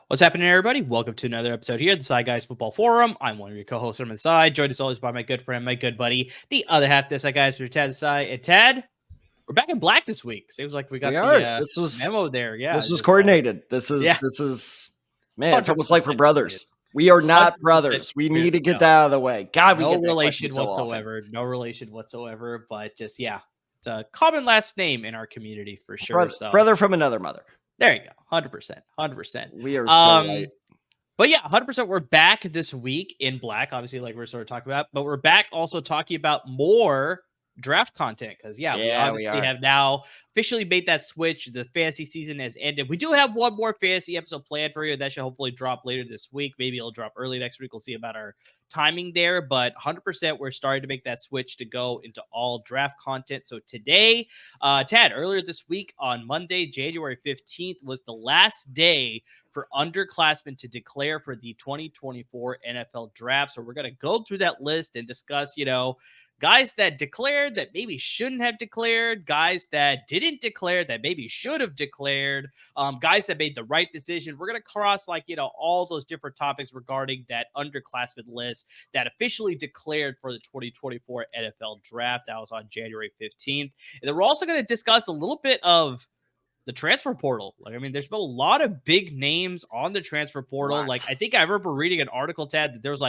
What's happening, everybody? Welcome to another episode here at the Side Guys Football Forum. I'm one of your co-hosts from the side, joined as always by my good friend, my good buddy, the other half of the Side Guys for Tad Side. And Tad, we're back in black this week. Seems like we got This was memo there. Yeah, this was coordinated. This is man. It's almost like we're brothers. We are not brothers. We need to get that out of the way. God, we get that relation so whatsoever. No relation whatsoever. But just it's a common last name in our community for sure. Brother from another mother. There you go. 100%. We are so right. But yeah, 100%. We're back this week in black, obviously, like we're sort of talking about. But we're back also talking about more draft content because, we obviously have now officially made that switch. The fantasy season has ended. We do have one more fantasy episode planned for you. That should hopefully drop later this week. Maybe it'll drop early next week. We'll see about our timing there. But 100%, we're starting to make that switch to go into all draft content. So today, Tad, earlier this week on Monday, January 15th, was the last day for underclassmen to declare for the 2024 NFL draft. So we're going to go through that list and discuss, guys that declared that maybe shouldn't have declared, guys that didn't declare that maybe should have declared, guys that made the right decision. We're going to cross all those different topics regarding that underclassmen list that officially declared for the 2024 NFL draft. That was on January 15th. And then we're also going to discuss a little bit of the transfer portal. There's been a lot of big names on the transfer portal. I think I remember reading an article, Tad, that there was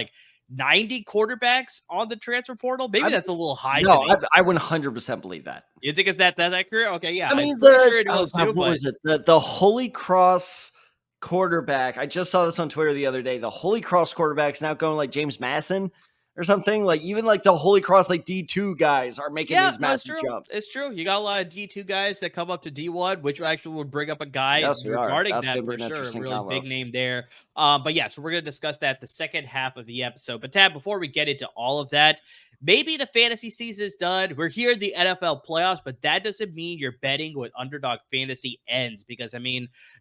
90 quarterbacks on the transfer portal. Maybe that's a little high. No, I 100% believe that. You think it's that accurate? Okay, yeah. What was it? The Holy Cross quarterback. I just saw this on Twitter the other day. The Holy Cross quarterback's now going like James Madison or something. Even the Holy Cross D2 guys are making these massive jumps. It's true. You got a lot of D2 guys that come up to D1, which actually would bring up a guy regarding that for sure. A really big name there. So we're going to discuss that the second half of the episode. But Tab, before we get into all of that, maybe the fantasy season is done. We're here in the NFL playoffs, but that doesn't mean your betting with Underdog Fantasy ends because,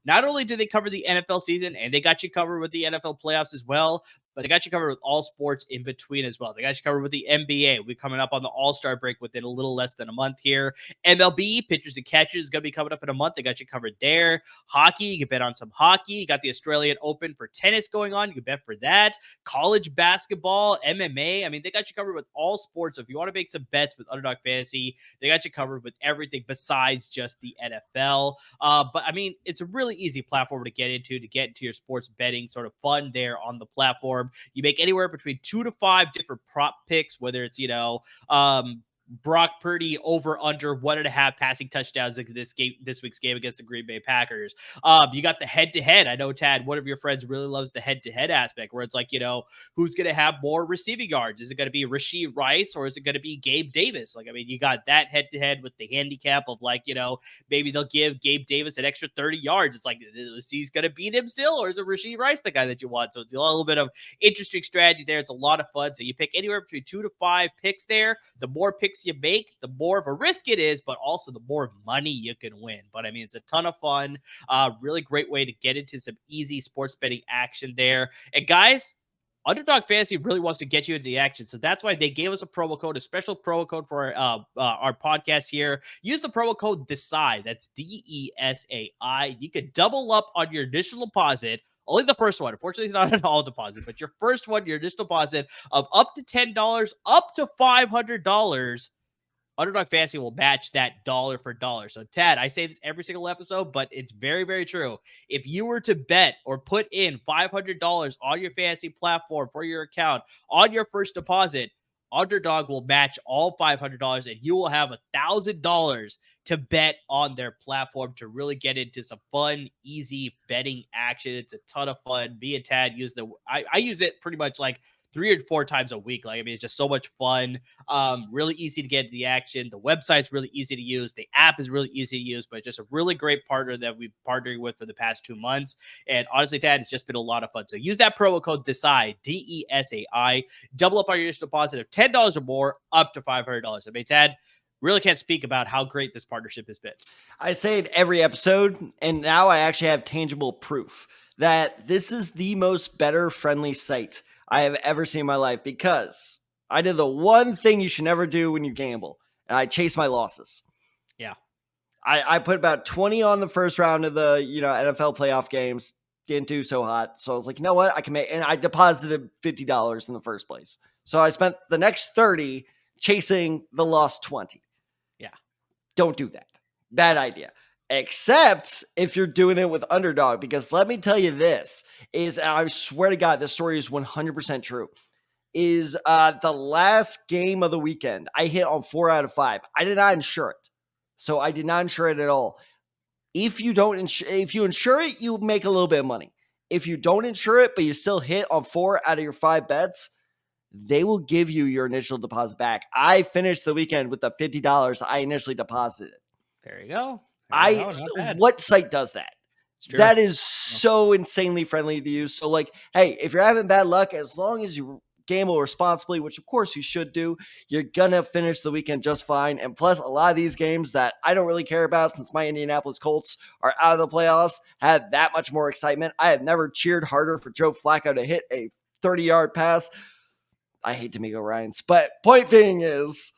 not only do they cover the NFL season and they got you covered with the NFL playoffs as well, but they got you covered with all sports in between as well. They got you covered with the NBA. We're coming up on the All-Star break within a little less than a month here. MLB, pitchers and catchers, is going to be coming up in a month. They got you covered there. Hockey, you can bet on some hockey. You got the Australian Open for tennis going on. You can bet for that. College basketball, MMA. They got you covered with all sports. So if you want to make some bets with Underdog Fantasy, they got you covered with everything besides just the NFL. But it's a really easy platform to get into your sports betting sort of fun there on the platform. You make anywhere between 2 to 5 different prop picks, whether it's, Brock Purdy over under 1.5 passing touchdowns in this week's game against the Green Bay Packers. You got the head-to-head. I know, Tad, one of your friends really loves the head-to-head aspect where it's who's going to have more receiving yards? Is it going to be Rashee Rice or is it going to be Gabe Davis? You got that head-to-head with the handicap of maybe they'll give Gabe Davis an extra 30 yards. It's is he going to beat him still or is it Rashee Rice the guy that you want? So it's a little bit of interesting strategy there. It's a lot of fun. So you pick anywhere between 2 to 5 picks there. The more picks you make, the more of a risk it is, but also the more money you can win. But it's a ton of fun. Really great way to get into some easy sports betting action there. And guys, Underdog Fantasy really wants to get you into the action. So that's why they gave us a special promo code for our podcast here. Use the promo code DESAI. That's DESAI. You can double up on your initial deposit. Only the first one. Unfortunately, it's not an all deposit, but your first one, your initial deposit of up to $10, up to $500. Underdog Fantasy will match that dollar for dollar. So, Tad, I say this every single episode, but it's very, very true. If you were to bet or put in $500 on your fantasy platform for your account on your first deposit, Underdog will match all $500 and you will have $1,000 to bet on their platform to really get into some fun, easy betting action. It's a ton of fun. Me and Tad use I use it pretty much 3 or 4 times a week. Like, I mean, it's just so much fun. Really easy to get into the action. The website's really easy to use. The app is really easy to use, but just a really great partner that we've partnering with for the past 2 months. And honestly, Tad, it's just been a lot of fun. So use that promo code DESAI, DESAI, double up on your initial deposit of $10 or more, up to $500. I mean, Tad, really can't speak about how great this partnership has been. I say it every episode, and now I actually have tangible proof that this is the most better friendly site I have ever seen in my life, because I did the one thing you should never do when you gamble, and I chase my losses. Yeah. I put about 20 on the first round of the NFL playoff games. Didn't do so hot. So I was like, you know what? I can make, and I deposited $50 in the first place. So I spent the next 30 chasing the lost 20. Yeah. Don't do that. Bad idea. Except if you're doing it with underdog, because let me tell you this is, and I swear to God, this story is 100% true, is the last game of the weekend. I hit on 4 out of 5. I did not insure it. So I did not insure it at all. If you don't if you insure it, you make a little bit of money. If you don't insure it, but you still hit on 4 out of your 5 bets, they will give you your initial deposit back. I finished the weekend with the $50 I initially deposited. There you go. What site does that? That is so insanely friendly to use. So like, hey, if you're having bad luck, as long as you gamble responsibly, which of course you should do, you're gonna finish the weekend just fine. And plus, a lot of these games that I don't really care about, since my Indianapolis Colts are out of the playoffs, had that much more excitement. I have never cheered harder for Joe Flacco to hit a 30-yard pass. I hate D'Amico Ryans, but point being is,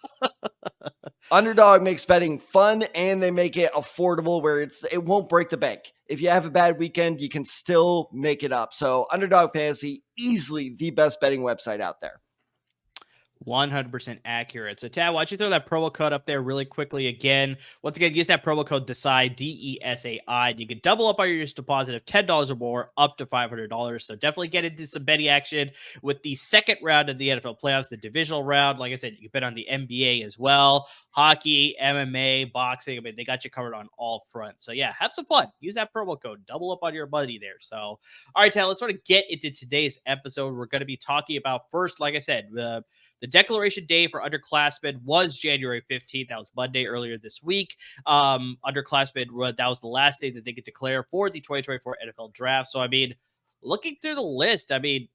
underdog makes betting fun, and they make it affordable where it won't break the bank. If you have a bad weekend, you can still make it up. So Underdog Fantasy, easily the best betting website out there. 100% accurate. So, Tad, why don't you throw that promo code up there really quickly again? Once again, use that promo code DESAI, DESAI. You can double up on your deposit of $10 or more, up to $500. So definitely get into some betting action with the second round of the NFL playoffs, the divisional round. Like I said, you can bet on the NBA as well, hockey, MMA, boxing. I mean, they got you covered on all fronts. So yeah, have some fun. Use that promo code. Double up on your money there. So, all right, Tad, let's sort of get into today's episode. We're going to be talking about, first, like I said, the declaration day for underclassmen was January 15th. That was Monday earlier this week. Underclassmen, that was the last day that they could declare for the 2024 NFL draft. So, I mean, looking through the list, I mean,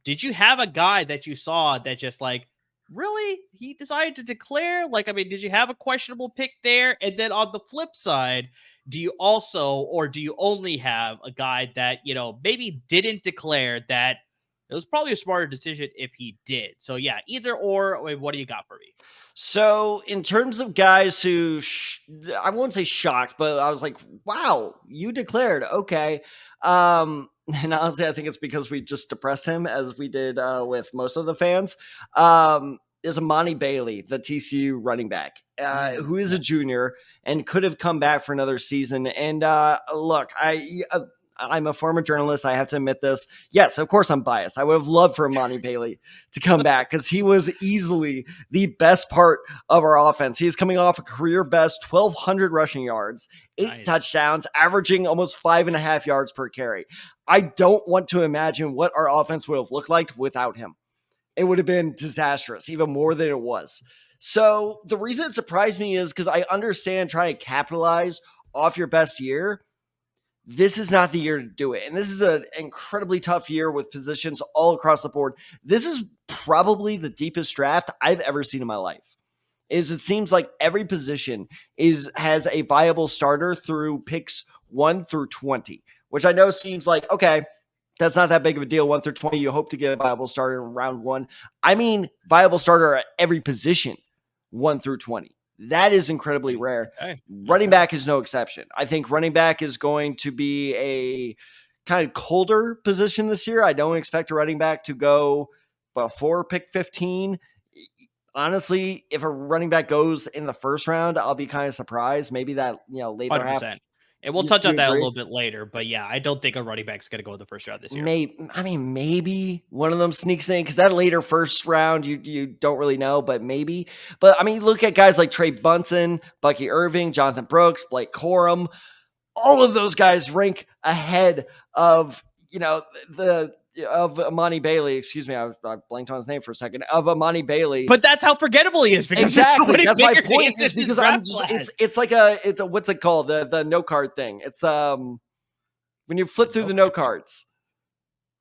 did you have a guy that you saw that just like, really, he decided to declare? Like, I mean, did you have a questionable pick there? And then on the flip side, do you also, or do you only have a guy that, maybe didn't declare that it was probably a smarter decision if he did? So yeah, either or. What do you got for me? So in terms of guys who, I won't say shocked, but I was like, wow, you declared. Okay. And honestly, I think it's because we just depressed him, as we did with most of the fans. Is Emani Bailey, the TCU running back, who is a junior and could have come back for another season. And look, I'm a former journalist. I have to admit this. Yes, of course I'm biased. I would have loved for Emani Bailey to come back, because he was easily the best part of our offense. He is coming off a career best 1,200 rushing yards, 8 touchdowns, averaging almost 5.5 yards per carry. I don't want to imagine what our offense would have looked like without him. It would have been disastrous, even more than it was. So the reason it surprised me is because I understand trying to capitalize off your best year. This is not the year to do it. And this is an incredibly tough year with positions all across the board. This is probably the deepest draft I've ever seen in my life. It seems like every position has a viable starter through picks 1 through 20, which I know seems like, okay, that's not that big of a deal. 1 through 20, you hope to get a viable starter in round 1. I mean, viable starter at every position, 1 through 20. That is incredibly rare. Running back is no exception. I think running back is going to be a kind of colder position this year. I don't expect a running back to go before pick 15. Honestly, if a running back goes in the first round, I'll be kind of surprised. Maybe that, later 100%. Half. And we'll touch on that a little bit later. But yeah, I don't think a running back's going to go in the first round this year. Maybe one of them sneaks in, because that later first round, you don't really know, but maybe. But I mean, look at guys like Trey Bunson, Bucky Irving, Jonathan Brooks, Blake Corum. All of those guys rank ahead of, Emani Bailey. Excuse me, I blanked on his name for a second. Of Emani Bailey, but that's how forgettable he is. Because exactly, so that's my point. Is because I'm just it's like a what's it called, the note card thing. It's when you flip through the note cards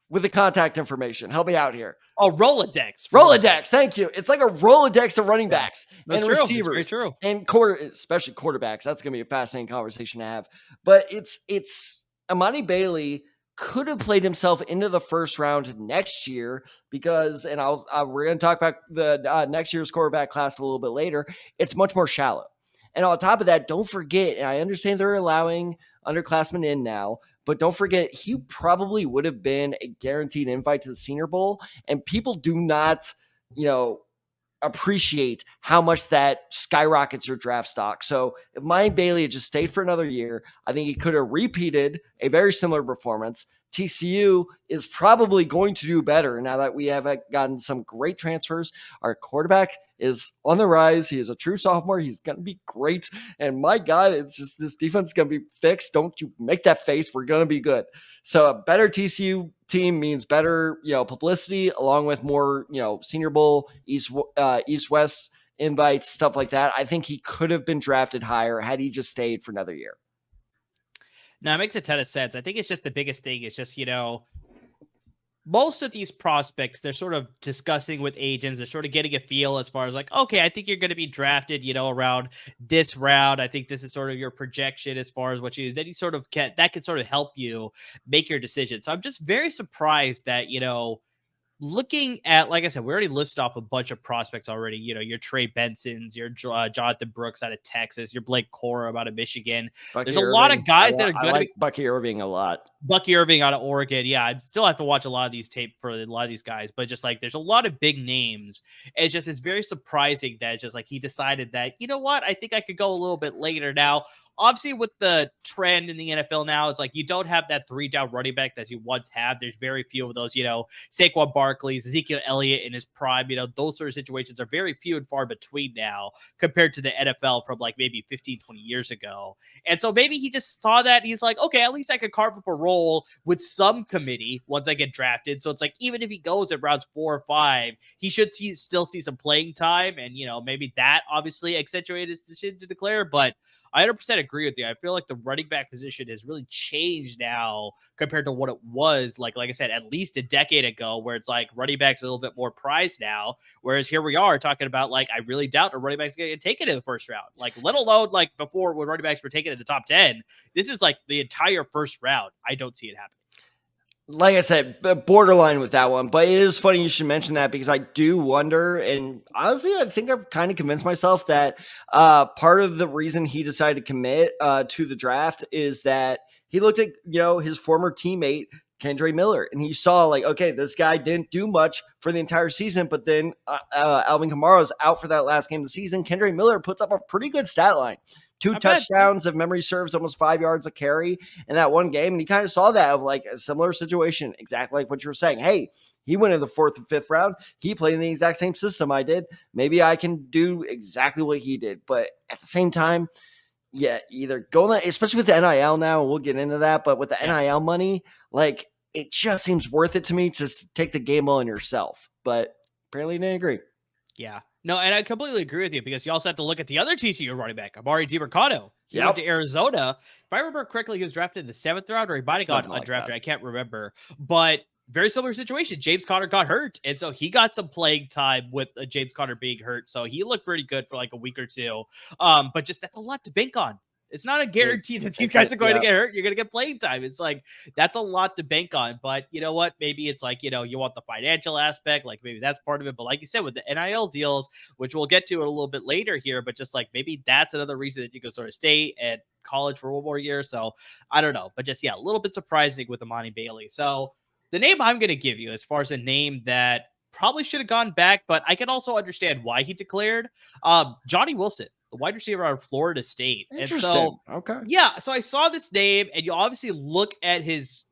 with the contact information. Help me out here. Oh, Rolodex. Rolodex. Thank you. It's like a Rolodex of running backs and receivers, that's very true. And especially quarterbacks. That's going to be a fascinating conversation to have. But it's Emani Bailey could have played himself into the first round next year because, and we're going to talk about the next year's quarterback class a little bit later. It's much more shallow. And on top of that, don't forget, and I understand they're allowing underclassmen in now, but don't forget, he probably would have been a guaranteed invite to the Senior Bowl. And people do not, appreciate how much that skyrockets your draft stock. So if Mike Bailey had just stayed for another year, I think he could have repeated a very similar performance. TCU is probably going to do better now that we have gotten some great transfers. Our quarterback is on the rise. He is a true sophomore. He's going to be great. And my God, it's just this defense is going to be fixed. Don't you make that face. We're going to be good. So a better TCU team means better, publicity, along with more, Senior Bowl, East-West invites, stuff like that. I think he could have been drafted higher had he just stayed for another year. Now, it makes a ton of sense. I think it's just the biggest thing is just, most of these prospects, they're sort of discussing with agents. They're sort of getting a feel as far as like, okay, I think you're going to be drafted, around this round. I think this is sort of your projection as far as what then you sort of that can sort of help you make your decision. So I'm just very surprised that, looking at, like I said, we already listed off a bunch of prospects already. Your Trey Bensons, your Jonathan Brooks out of Texas, your Blake Corum out of Michigan. There's a lot of guys that are going to be Bucky Irving a lot. Bucky Irving out of Oregon. Yeah, I still have to watch a lot of these tape for a lot of these guys, but just like there's a lot of big names. It's very surprising that it's just like he decided that, you know what, I think I could go a little bit later now. Obviously, with the trend in the NFL now, it's like you don't have that 3-down running back that you once had. There's very few of those, Saquon Barkley, Ezekiel Elliott in his prime, those sort of situations are very few and far between now compared to the NFL from like maybe 15, 20 years ago. And so maybe he just saw that. He's like, okay, at least I could carve up a role with some committee once I get drafted. So it's like, even if he goes at rounds 4 or 5, he should still see some playing time. And, maybe that obviously accentuated his decision to declare, but I 100% agree with you. I feel like the running back position has really changed now compared to what it was, like I said, at least a decade ago, where it's like running backs are a little bit more prized now. Whereas here we are talking about, like, I really doubt a running back's going to get taken in the first round. Like, let alone like before when running backs were taken in the top 10. This is like the entire first round. I don't see it happening. Like I said, borderline with that one, but it is funny you should mention that because I do wonder, and honestly, I think I've kind of convinced myself that part of the reason he decided to commit to the draft is that he looked at, his former teammate, Kendre Miller, and he saw like, okay, this guy didn't do much for the entire season, but then Alvin Kamara's out for that last game of the season. Kendre Miller puts up a pretty good stat line. 2 touchdowns, if memory serves, almost 5 yards a carry in that one game. And he kind of saw that of like a similar situation, exactly like what you were saying. Hey, he went in the 4th and 5th round. He played in the exact same system I did. Maybe I can do exactly what he did. But at the same time, yeah, either go, especially with the NIL now, we'll get into that. But with the NIL money, like it just seems worth it to me to take the gamble on yourself. But apparently you didn't agree. Yeah. No, and I completely agree with you because you also have to look at the other TCU running back, Amari DiMercado. He went to Arizona. If I remember correctly, he was drafted in the 7th round, or he might have got undrafted. I can't remember. But very similar situation. James Conner got hurt, and so he got some playing time with James Conner being hurt. So he looked pretty good for like a week or two. But just that's a lot to bank on. It's not a guarantee that these guys are going to get hurt. You're going to get playing time. It's like, that's a lot to bank on. But you know what? Maybe it's like, you want the financial aspect. Like maybe that's part of it. But like you said, with the NIL deals, which we'll get to it a little bit later here, but just like maybe that's another reason that you can sort of stay at college for one more year. So I don't know. But just, a little bit surprising with Emani Bailey. So the name I'm going to give you as far as a name that probably should have gone back, but I can also understand why he declared, Johnny Wilson, the wide receiver out of Florida State. Interesting. And so, okay. Yeah. So I saw this name, and you obviously look at his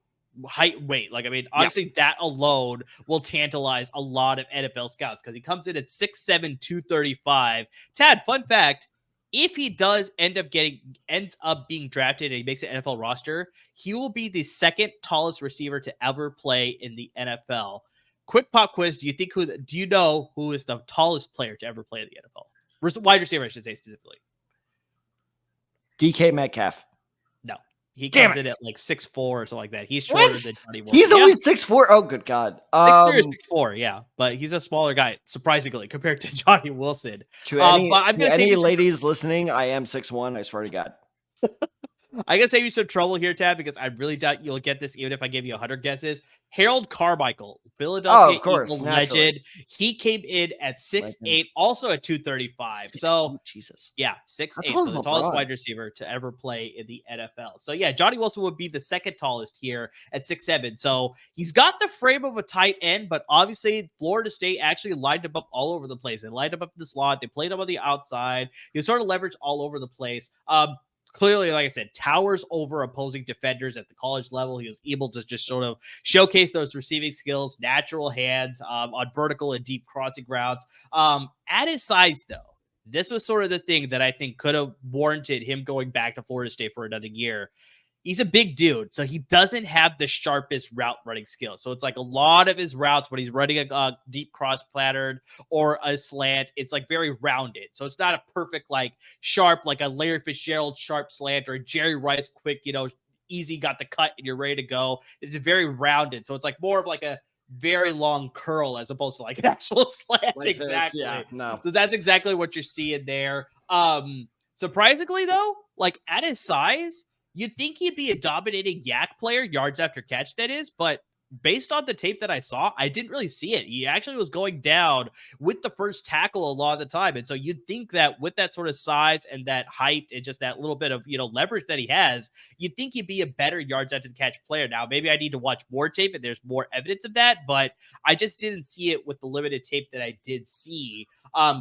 height, weight. Like, I mean, obviously that alone will tantalize a lot of NFL scouts because he comes in at 6'7", 235. Tad, fun fact, if he ends up being drafted and he makes an NFL roster, he will be the second tallest receiver to ever play in the NFL. Quick pop quiz: Do you know who is the tallest player to ever play in the NFL? Wide receiver, I should say specifically. DK Metcalf. No, he comes in at like 6'4" or something like that. He's shorter than Johnny Wilson. He's only 6'4". Oh, good God. 6'3" or 6'4", yeah, but he's a smaller guy, surprisingly, compared to Johnny Wilson. To any ladies listening, I am 6'1". I swear to God. I gotta save you some trouble here, Tab, because I really doubt you'll get this even if I give you 100 guesses. Harold Carmichael, Philadelphia Eagle legend. He came in at 6'8", also at 235. So Jesus. Yeah, 6'8", so the tallest wide receiver to ever play in the NFL. So yeah, Johnny Wilson would be the second tallest here at 6'7". So he's got the frame of a tight end, but obviously Florida State actually lined him up all over the place. They lined him up in the slot. They played him on the outside. He was sort of leveraged all over the place. Clearly, like I said, towers over opposing defenders at the college level. He was able to just sort of showcase those receiving skills, natural hands on vertical and deep crossing routes. At his size, though, this was sort of the thing that I think could have warranted him going back to Florida State for another year. He's a big dude, so he doesn't have the sharpest route running skills. So it's like a lot of his routes when he's running a deep cross plattered or a slant, it's like very rounded. So it's not a perfect, like sharp, like a Larry Fitzgerald sharp slant or a Jerry Rice quick, easy, got the cut and you're ready to go. It's very rounded. So it's like more of like a very long curl as opposed to like an actual slant. Like exactly. Yeah, no. So that's exactly what you're seeing there. Surprisingly though, like at his size, you'd think he'd be a dominating yak player, yards after catch, that is, but based on the tape that I saw, I didn't really see it. He actually was going down with the first tackle a lot of the time. And so you'd think that with that sort of size and that height and just that little bit of, leverage that he has, you'd think he'd be a better yards after the catch player. Now, maybe I need to watch more tape and there's more evidence of that, but I just didn't see it with the limited tape that I did see.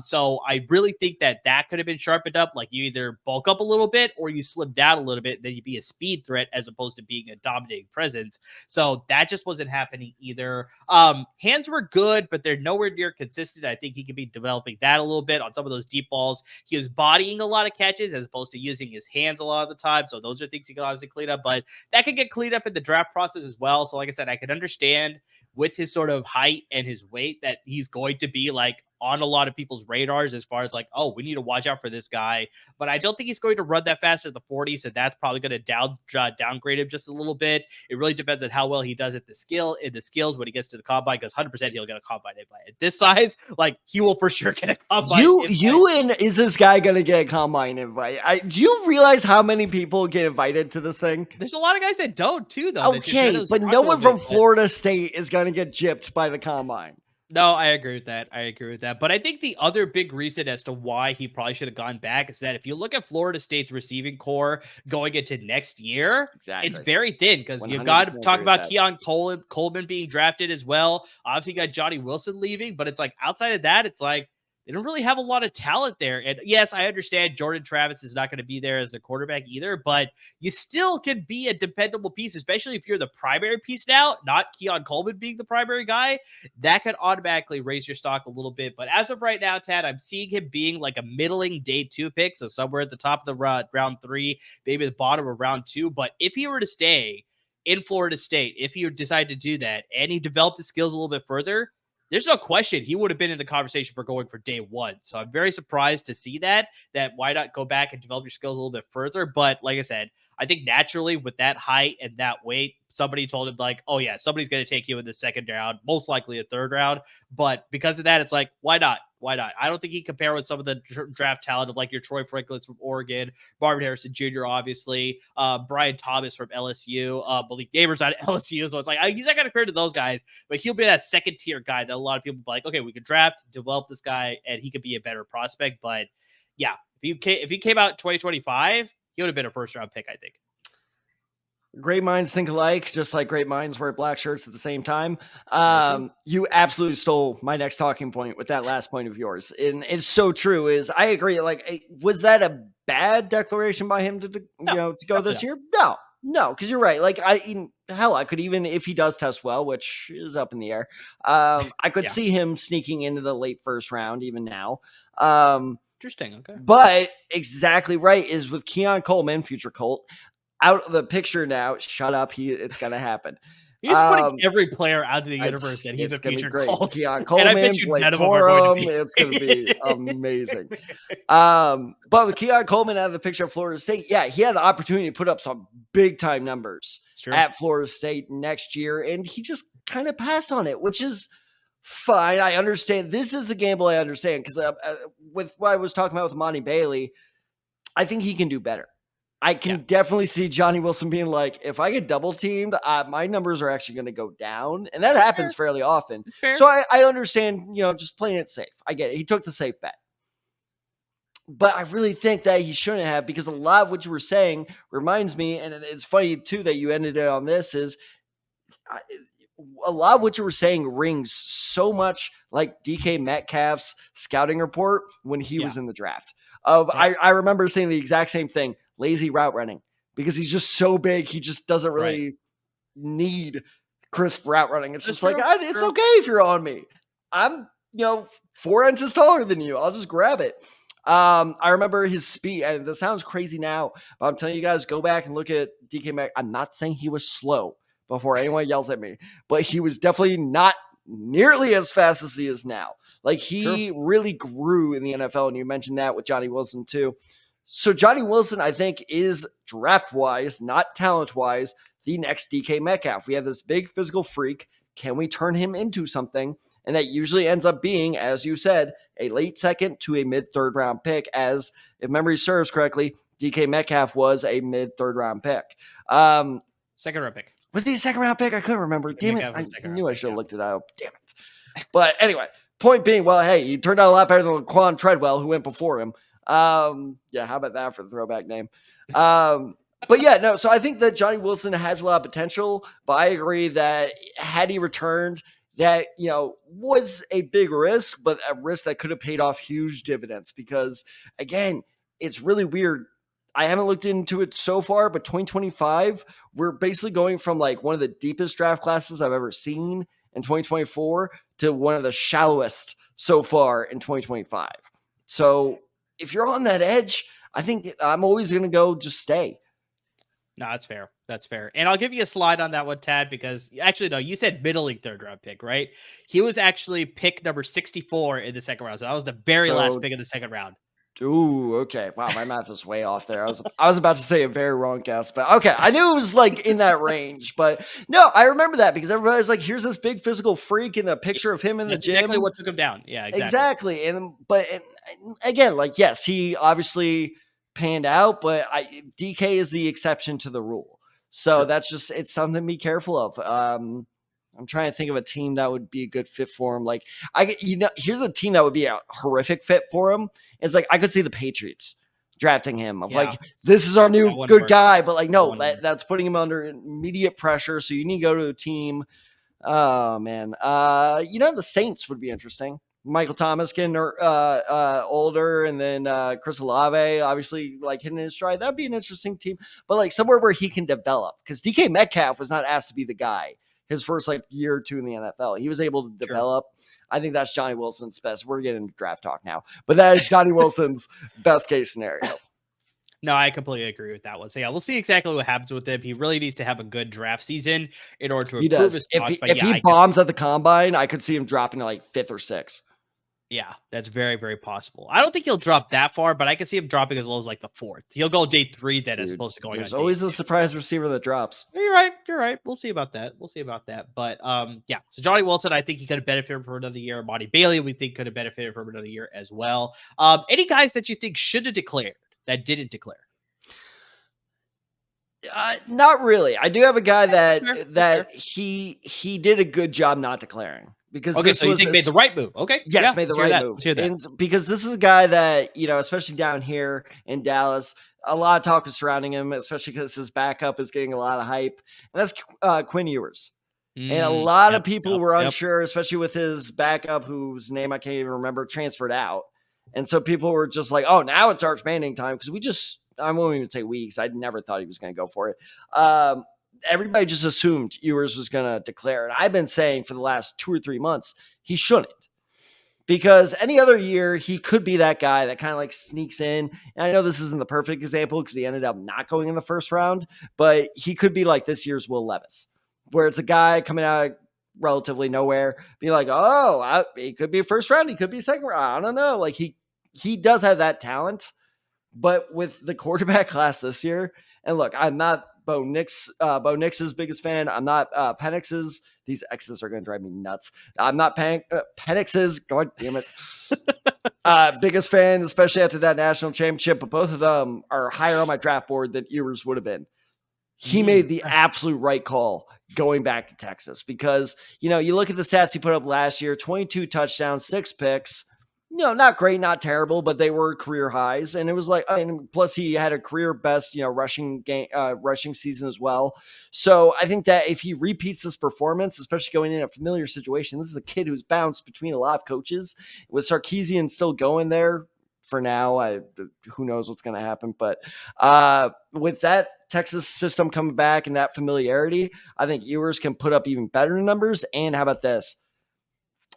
So I really think that could have been sharpened up. Like you either bulk up a little bit or you slim down a little bit, then you'd be a speed threat as opposed to being a dominating presence. So that just wasn't happening either. Hands were good, but they're nowhere near consistent. I think he could be developing that a little bit on some of those deep balls. He was bodying a lot of catches as opposed to using his hands a lot of the time. So those are things he could obviously clean up, but that could get cleaned up in the draft process as well. So like I said, I could understand with his sort of height and his weight that he's going to be like on a lot of people's radars as far as like, oh, we need to watch out for this guy. But I don't think he's going to run that fast at the 40. So that's probably going to downgrade him just a little bit. It really depends on how well he does at the skills when he gets to the combine, because 100% he'll get a combine invite. At this size, like he will for sure get a combine invite. Is this guy going to get a combine invite? Do you realize how many people get invited to this thing? There's a lot of guys that don't too, though. Okay, but no one from Florida State is going to get gypped by the combine. No, I agree with that. But I think the other big reason as to why he probably should have gone back is that if you look at Florida State's receiving core going into next year, it's very thin, because you got to talk about Keon Coleman being drafted as well. Obviously, you got Johnny Wilson leaving, but it's like outside of that, it's like they don't really have a lot of talent there. And yes, I understand Jordan Travis is not going to be there as the quarterback either, but you still can be a dependable piece, especially if you're the primary piece now, not Keon Coleman being the primary guy. That could automatically raise your stock a little bit. But as of right now, Tad, I'm seeing him being like a middling day 2 pick. So somewhere at the top of the round 3, maybe the bottom of round 2. But if he were to stay in Florida State, if he would decide to do that and he developed his skills a little bit further, there's no question he would have been in the conversation for going for day 1. So I'm very surprised to see that why not go back and develop your skills a little bit further. But like I said, I think naturally with that height and that weight, somebody told him like, oh yeah, somebody's going to take you in the second round, most likely a third round. But because of that, it's like, why not? Why not? I don't think he can compare with some of the draft talent of like your Troy Franklins from Oregon, Marvin Harrison Jr., obviously, Brian Thomas from LSU, Malik Neighbors at LSU. So it's like, he's not going to compare to those guys, but he'll be that second tier guy that a lot of people be like, okay, we could draft, develop this guy, and he could be a better prospect. But yeah, if he came out 2025, he would have been a first round pick, I think. Great minds think alike, just like great minds wear black shirts at the same time. You absolutely stole my next talking point with that last point of yours. And it's so true. I agree. Like, was that a bad declaration by him to go this year? No, because you're right. Like, I could even, if he does test well, which is up in the air, I could see him sneaking into the late first round even now. Interesting. Okay. But exactly right is with Keon Coleman, future Colt, out of the picture now. Shut up. It's going to happen. He's putting every player out of the universe that he's a future Colt. Keon Coleman, and I bet you Blake none of them are going to be. It's going to be amazing. But with Keon Coleman out of the picture of Florida State, yeah, he had the opportunity to put up some big time numbers at Florida State next year, and he just kind of passed on it, which is fine. I understand. This is the gamble I understand because with what I was talking about with Emani Bailey, I think he can do better. I can definitely see Johnny Wilson being like, if I get double teamed, my numbers are actually going to go down. And that happens fairly often. So I understand, just playing it safe. I get it. He took the safe bet. But I really think that he shouldn't have, because a lot of what you were saying reminds me, and it's funny too that you ended it on this, is a lot of what you were saying rings so much like DK Metcalf's scouting report when he was in the draft. I remember saying the exact same thing, lazy route running, because he's just so big. He just doesn't really need crisp route running. It's just it's okay if you're on me. I'm, 4 inches taller than you. I'll just grab it. I remember his speed, and this sounds crazy now, but I'm telling you guys, go back and look at DK Metcalf. I'm not saying he was slow before anyone yells at me, but he was definitely not nearly as fast as he is now. Like, he really grew in the NFL, and you mentioned that with Johnny Wilson too. So Johnny Wilson, I think, is draft-wise, not talent-wise, the next DK Metcalf. We have this big physical freak. Can we turn him into something? And that usually ends up being, as you said, a late second to a mid-third round pick, as, if memory serves correctly, DK Metcalf was a mid-third round pick. Second round pick. Was he a second round pick? I couldn't remember. Damn it. I knew I should have looked it up. Damn it. But anyway, point being, well, hey, he turned out a lot better than Laquan Treadwell, who went before him. How about that for the throwback name? But yeah, no, so I think that Johnny Wilson has a lot of potential, but I agree that had he returned, that, was a big risk, but a risk that could have paid off huge dividends, because, again, it's really weird. I haven't looked into it so far, but 2025, we're basically going from like one of the deepest draft classes I've ever seen in 2024 to one of the shallowest so far in 2025. So if you're on that edge, I think I'm always going to go just stay. No, that's fair. That's fair. And I'll give you a slide on that one, Tad, because actually, no, you said middling third round pick, right? He was actually pick number 64 in the second round. So that was the very last pick of the second round. Ooh, okay. Wow, my math was way off there. I was about to say a very wrong guess, but okay. I knew it was like in that range, but no, I remember that because everybody's like, here's this big physical freak in the picture of him in the gym. Exactly what took him down. Yeah, exactly. And again, like, yes, he obviously panned out, but DK is the exception to the rule. So that's just, it's something to be careful of. I'm trying to think of a team that would be a good fit for him. Like, here's a team that would be a horrific fit for him. It's like, I could see the Patriots drafting him. Like, this is our new good guy, but like, no, that's putting him under immediate pressure. So you need to go to a team. Oh man. The Saints would be interesting. Michael Thomas getting older, and then Chris Olave obviously like hitting his stride. That'd be an interesting team, but like somewhere where he can develop, because DK Metcalf was not asked to be the guy his first like year or two in the NFL. He was able to develop. I think that's Johnny Wilson's best. We're getting into draft talk now, but that is Johnny Wilson's best case scenario. No, I completely agree with that one. So yeah, we'll see exactly what happens with him. He really needs to have a good draft season in order to improve his stock. If he bombs at the combine, I could see him dropping to like 5th or 6th. Yeah, that's very, very possible. I don't think he'll drop that far, but I can see him dropping as low as like the 4th. He'll go day 3 then, as opposed to going. There's always a surprise receiver that drops. You're right. We'll see about that. But yeah. So Johnny Wilson, I think he could have benefited from another year. Emani Bailey, we think, could have benefited from another year as well. Any guys that you think should have declared that didn't declare? Not really. I do have a guy that he did a good job not declaring. Because so you think made the right move? Okay, yes, made the right move. And because this is a guy that, especially down here in Dallas, a lot of talk is surrounding him, especially because his backup is getting a lot of hype, and that's Quinn Ewers. And a lot of people were unsure, especially with his backup, whose name I can't even remember, transferred out, and so people were just like, "Oh, now it's Arch Manning time," because I won't even say weeks. I never thought he was going to go for it. Everybody just assumed Ewers was going to declare. And I've been saying for the last 2 or 3 months, he shouldn't. Because any other year, he could be that guy that kind of like sneaks in. And I know this isn't the perfect example because he ended up not going in the first round, but he could be like this year's Will Levis, where it's a guy coming out of relatively nowhere, be like, oh, he could be a first round, he could be second round. I don't know. Like he does have that talent, but with the quarterback class this year, and look, I'm not Bo Nix's biggest fan. I'm not Penix's. These X's are going to drive me nuts. I'm not Penix's. God damn it. Biggest fan, especially after that national championship. But both of them are higher on my draft board than Ewers would have been. He made the absolute right call going back to Texas because, you look at the stats he put up last year, 22 touchdowns, 6 picks. Not great, not terrible, but they were career highs. And it was like, plus he had a career best, rushing season as well. So I think that if he repeats this performance, especially going in a familiar situation, this is a kid who's bounced between a lot of coaches. With Sarkisian still going there for now, who knows what's going to happen. But with that Texas system coming back and that familiarity, I think Ewers can put up even better numbers. And how about this?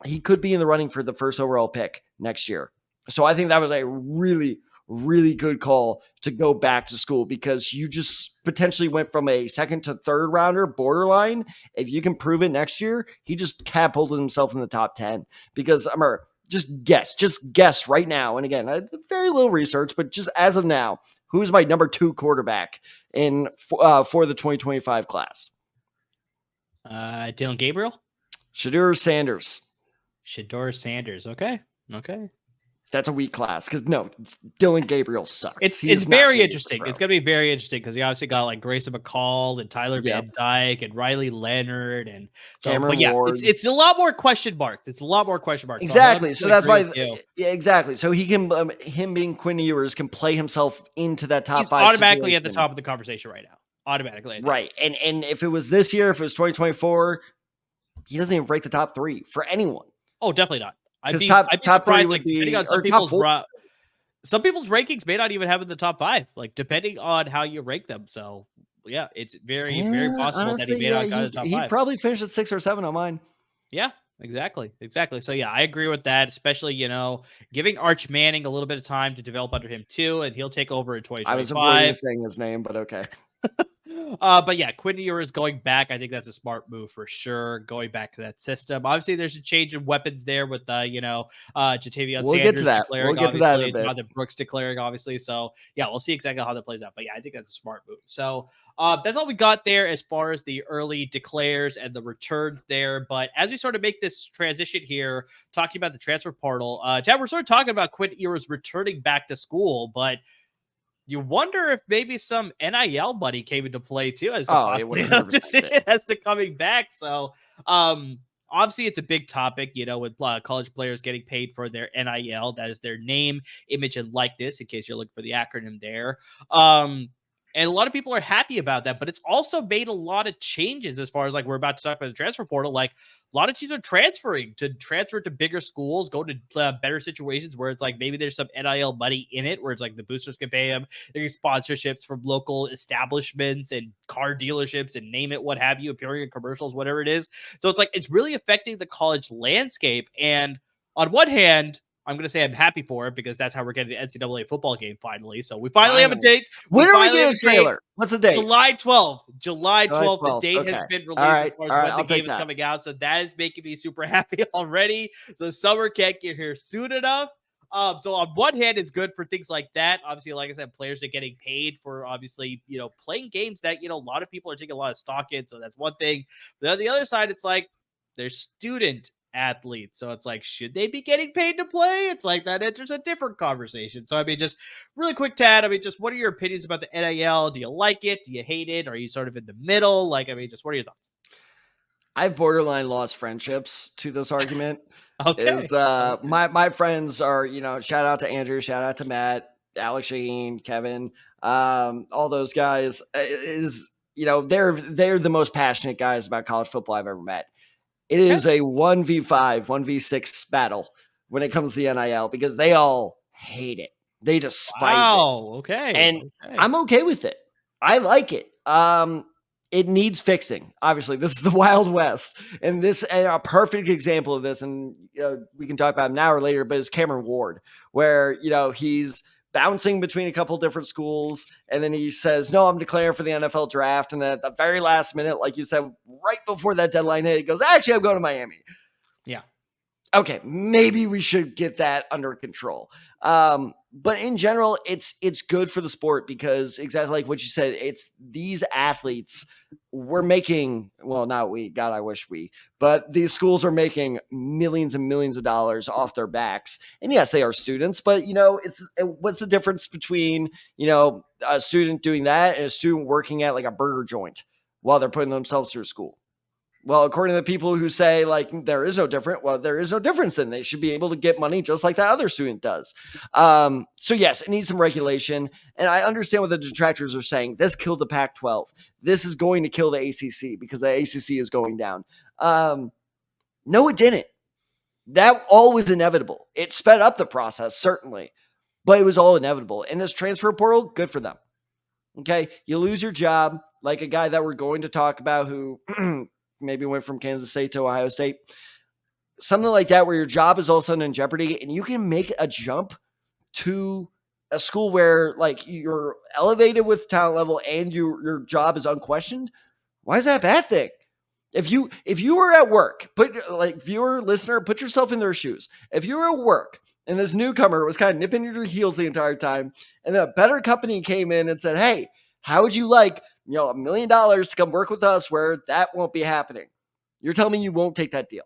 He could be in the running for the first overall pick next year. So I think that was a really, really good call to go back to school because you just potentially went from a second to third rounder borderline. If you can prove it next year, he just catapulted himself in the top 10 because just guess right now. And again, very little research, but just as of now, who's my number 2 quarterback for the 2025 class? Dylan Gabriel? Shedeur Sanders. Okay. That's a weak class because Dylan Gabriel sucks. It's very interesting. It's going to be very interesting because he obviously got like Grayson McCall and Tyler Van Dyke and Riley Leonard and so. Cameron but Ward. It's a lot more question mark. Exactly. So that's why. Exactly. So he can him being Quinn Ewers can play himself into that top 5. Automatically situation. At the top of the conversation right now. Automatically. Right. And if it was this year, if it was 2024, he doesn't even break the top 3 for anyone. Oh, definitely not. I'd be top surprised, 3 would be on some people's rankings may not even have in the top 5, like depending on how you rank them. So yeah, it's very possible honestly, that he may not got in the top 5. He'd probably finish at 6 or 7 on mine. Yeah, exactly. So yeah, I agree with that, especially, giving Arch Manning a little bit of time to develop under him too, and he'll take over in 2025. I was avoiding saying his name, but okay. But yeah, Quinn Ewers going back, I think that's a smart move for sure. Going back to that system. Obviously, there's a change in weapons there with Jatavion Sanders. Get to that. We'll get to that in a bit. Jonathan Brooks declaring, obviously. So yeah, we'll see exactly how that plays out. But yeah, I think that's a smart move. So that's all we got there as far as the early declares and the returns there. But as we sort of make this transition here, talking about the transfer portal, Chad, we're sort of talking about Quinn Ewers returning back to school, but you wonder if maybe some NIL money came into play too as the decision as to coming back. So obviously it's a big topic, with college players getting paid for their NIL. That is their name, image, and likeness, in case you're looking for the acronym there. And a lot of people are happy about that, but it's also made a lot of changes as far as like we're about to talk about the transfer portal. Like a lot of teams are transfer to bigger schools, go to better situations where it's like maybe there's some NIL money in it, where it's like the boosters can pay them, they get sponsorships from local establishments and car dealerships and name it, what have you, appearing in commercials, whatever it is. So it's like it's really affecting the college landscape. And on one hand, I'm going to say I'm happy for it because that's how we're getting the NCAA football game finally. So we finally have a date. When are we getting a trailer? What's the date? July 12th. The date has been released as far as when the game is coming out. So that is making me super happy already. So summer can't get here soon enough. So on one hand, it's good for things like that. Obviously, like I said, players are getting paid for obviously, playing games that, a lot of people are taking a lot of stock in. So that's one thing. But on the other side, it's like there's student athletes. So it's like, should they be getting paid to play? It's like that enters a different conversation. So I mean, just really quick, Tad, just what are your opinions about the NIL? Do you like it? Do you hate it? Are you sort of in the middle? Just what are your thoughts? I've borderline lost friendships to this argument. Okay. My friends are, shout out to Andrew, shout out to Matt, Alex Shaheen, Kevin, all those guys they're the most passionate guys about college football I've ever met. It is a 1v5, 1v6 battle when it comes to the NIL because they all hate it. They despise it. Okay. And I'm okay with it. I like it. it needs fixing. Obviously, this is the Wild West, and a perfect example of this, and we can talk about him now or later, but it's Cameron Ward, where he's bouncing between a couple different schools, and then he says, "No, I'm declaring for the NFL draft," and then at the very last minute, like you said, right before that deadline hit, he goes, "Actually, I'm going to Miami." Yeah. Okay, maybe we should get that under control. But in general, it's good for the sport because exactly like what you said, it's these athletes we're making, well, not we, God, I wish but these schools are making millions and millions of dollars off their backs. And yes, they are students, but what's the difference between, a student doing that and a student working at like a burger joint while they're putting themselves through school? Well, according to the people who say like there is no difference, well, there is no difference. Then they should be able to get money just like that other student does. So yes, it needs some regulation, and I understand what the detractors are saying. This killed the Pac-12. This is going to kill the ACC because the ACC is going down. No, it didn't. That all was inevitable. It sped up the process certainly, but it was all inevitable. And this transfer portal, good for them. Okay, you lose your job, like a guy that we're going to talk about who. Maybe went from Kansas State to Ohio State, something like that, where your job is all of a sudden in jeopardy and you can make a jump to a school where like you're elevated with talent level and your job is unquestioned. Why is that a bad thing? If you were at work, viewer, listener, put yourself in their shoes. If you were at work and this newcomer was kind of nipping your heels the entire time, and then a better company came in and said, "Hey, how would you like $1 million to come work with us where that won't be happening?" You're telling me you won't take that deal.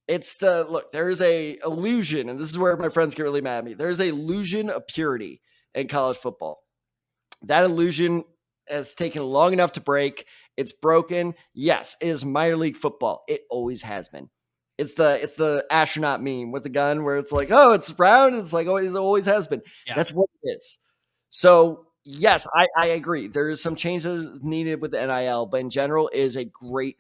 There is a illusion, and this is where my friends get really mad at me. There's a illusion of purity in college football. That illusion has taken long enough to break. It's broken. Yes, it is minor league football. It always has been. It's the astronaut meme with the gun where it's like, oh, it's round. It's like, oh, it always has been. Yeah. That's what it is. So yes, I agree. There is some changes needed with the NIL, but in general, it is a great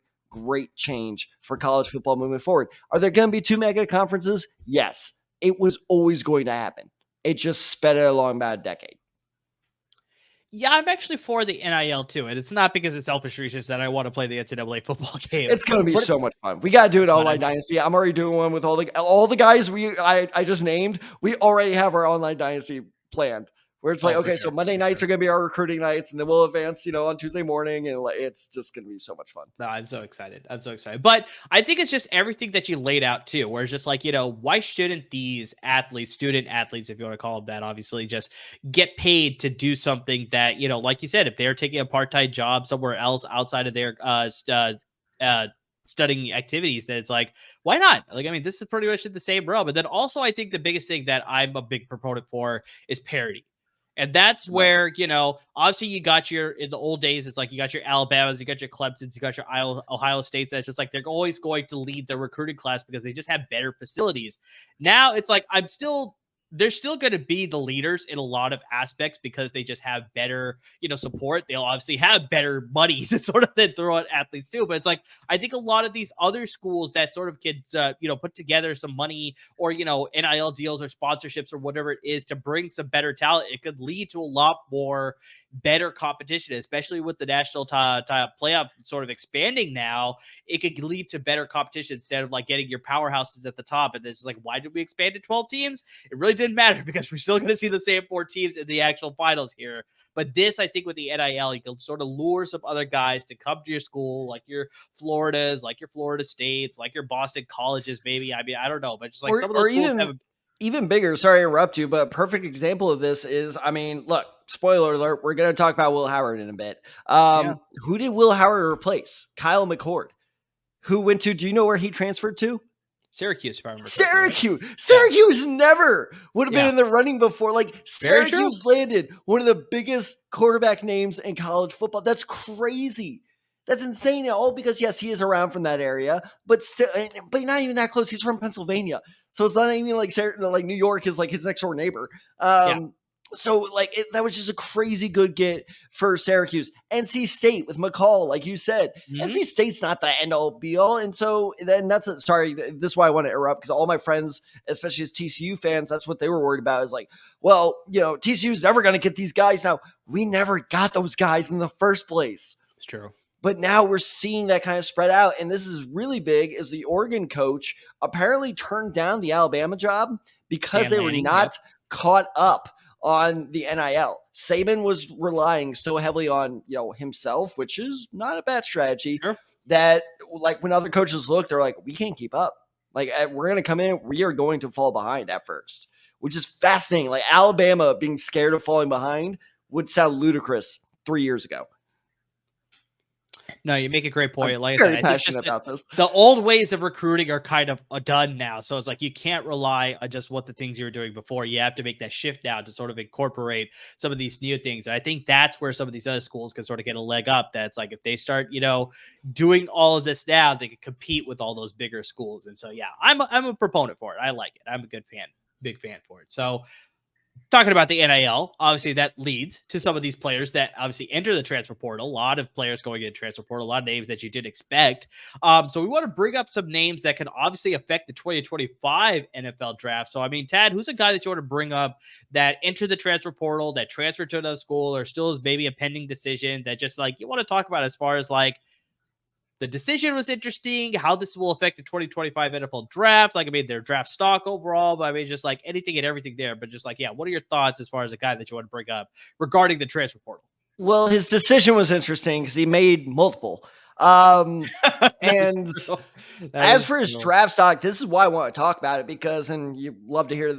change for college football moving forward. Are there going to be 2 mega conferences? Yes. It was always going to happen. It just sped it along about a decade. Yeah, I'm actually for the NIL too, and it's not because it's selfish reasons that I want to play the NCAA football game. It's going to be so much fun. We got to do it online dynasty. I'm already doing one with all the guys I just named. We already have our online dynasty planned. Where it's like, okay, so Monday nights are going to be our recruiting nights, and then we'll advance, on Tuesday morning, and it's just going to be so much fun. No, I'm so excited. But I think it's just everything that you laid out too, where it's just like, why shouldn't these student athletes, if you want to call them that, obviously, just get paid to do something that, like you said, if they're taking a part-time job somewhere else outside of their studying activities, that it's like, why not? Like, I mean, this is pretty much in the same realm. But then also, I think the biggest thing that I'm a big proponent for is parity. And that's where, obviously you got in the old days, it's like you got your Alabamas, you got your Clemsons, you got your Ohio States. That's just like they're always going to lead the recruiting class because they just have better facilities. Now it's like they're still going to be the leaders in a lot of aspects because they just have better, support. They'll obviously have better money to sort of then throw at athletes too. But it's like, I think a lot of these other schools that sort of could, put together some money or, NIL deals or sponsorships or whatever it is to bring some better talent, it could lead to a lot more better competition, especially with the national playoff sort of expanding now. It could lead to better competition instead of like getting your powerhouses at the top. And it's like, why did we expand to 12 teams? It really didn't matter because we're still going to see the same 4 teams in the actual finals here. But this, I think with the NIL, you can sort of lure some other guys to come to your school, like your Floridas, like your Florida States, like your Boston colleges, maybe. I mean, I don't know, but just like some of those schools have even bigger. Sorry to interrupt you, but a perfect example of this is, I mean, look, spoiler alert, we're going to talk about Will Howard in a bit. Who did Will Howard replace? Kyle McCord, who went to, do you know where he transferred to? Syracuse, if I remember. Syracuse never would have been in the running before. Like Syracuse landed one of the biggest quarterback names in college football. That's crazy. That's insane. All because, yes, he is around from that area, but still, but not even that close. He's from Pennsylvania. So it's not even like New York is like his next door neighbor. So like that was just a crazy good get for Syracuse. NC State with McCall, like you said, NC State's not the end all be all. And so then this is why I want to interrupt, because all my friends, especially as TCU fans, that's what they were worried about, is like, well, TCU's never going to get these guys. Now, we never got those guys in the first place. It's true. But now we're seeing that kind of spread out. And this is really big, is the Oregon coach apparently turned down the Alabama job because they were not caught up on the NIL. Saban was relying so heavily on, himself, which is not a bad strategy, that like when other coaches look, they're like, we can't keep up. Like, we're going to come in, we are going to fall behind at first, which is fascinating. Like, Alabama being scared of falling behind would sound ludicrous 3 years ago. No, you make a great point. Like I said, I think about this. The old ways of recruiting are kind of done now. So it's like you can't rely on just what the things you were doing before. You have to make that shift now to sort of incorporate some of these new things. And I think that's where some of these other schools can sort of get a leg up. That's like if they start, doing all of this now, they can compete with all those bigger schools. And so, yeah, I'm a proponent for it. I like it. I'm a big fan for it. So talking about the NIL, obviously that leads to some of these players that obviously enter the transfer portal. A lot of players going into transfer portal, a lot of names that you did expect. So we want to bring up some names that can obviously affect the 2025 NFL draft. So, I mean, Tad, who's a guy that you want to bring up that entered the transfer portal, that transferred to another school, or still is maybe a pending decision that just like you want to talk about as far as like the decision was interesting, how this will affect the 2025 NFL draft. Like, I mean, their draft stock overall, but I mean, just like anything and everything there. But just like, yeah, what are your thoughts as far as a guy that you want to bring up regarding the transfer portal? Well, his decision was interesting because he made multiple. And as for his draft stock, this is why I want to talk about it because, and you love to hear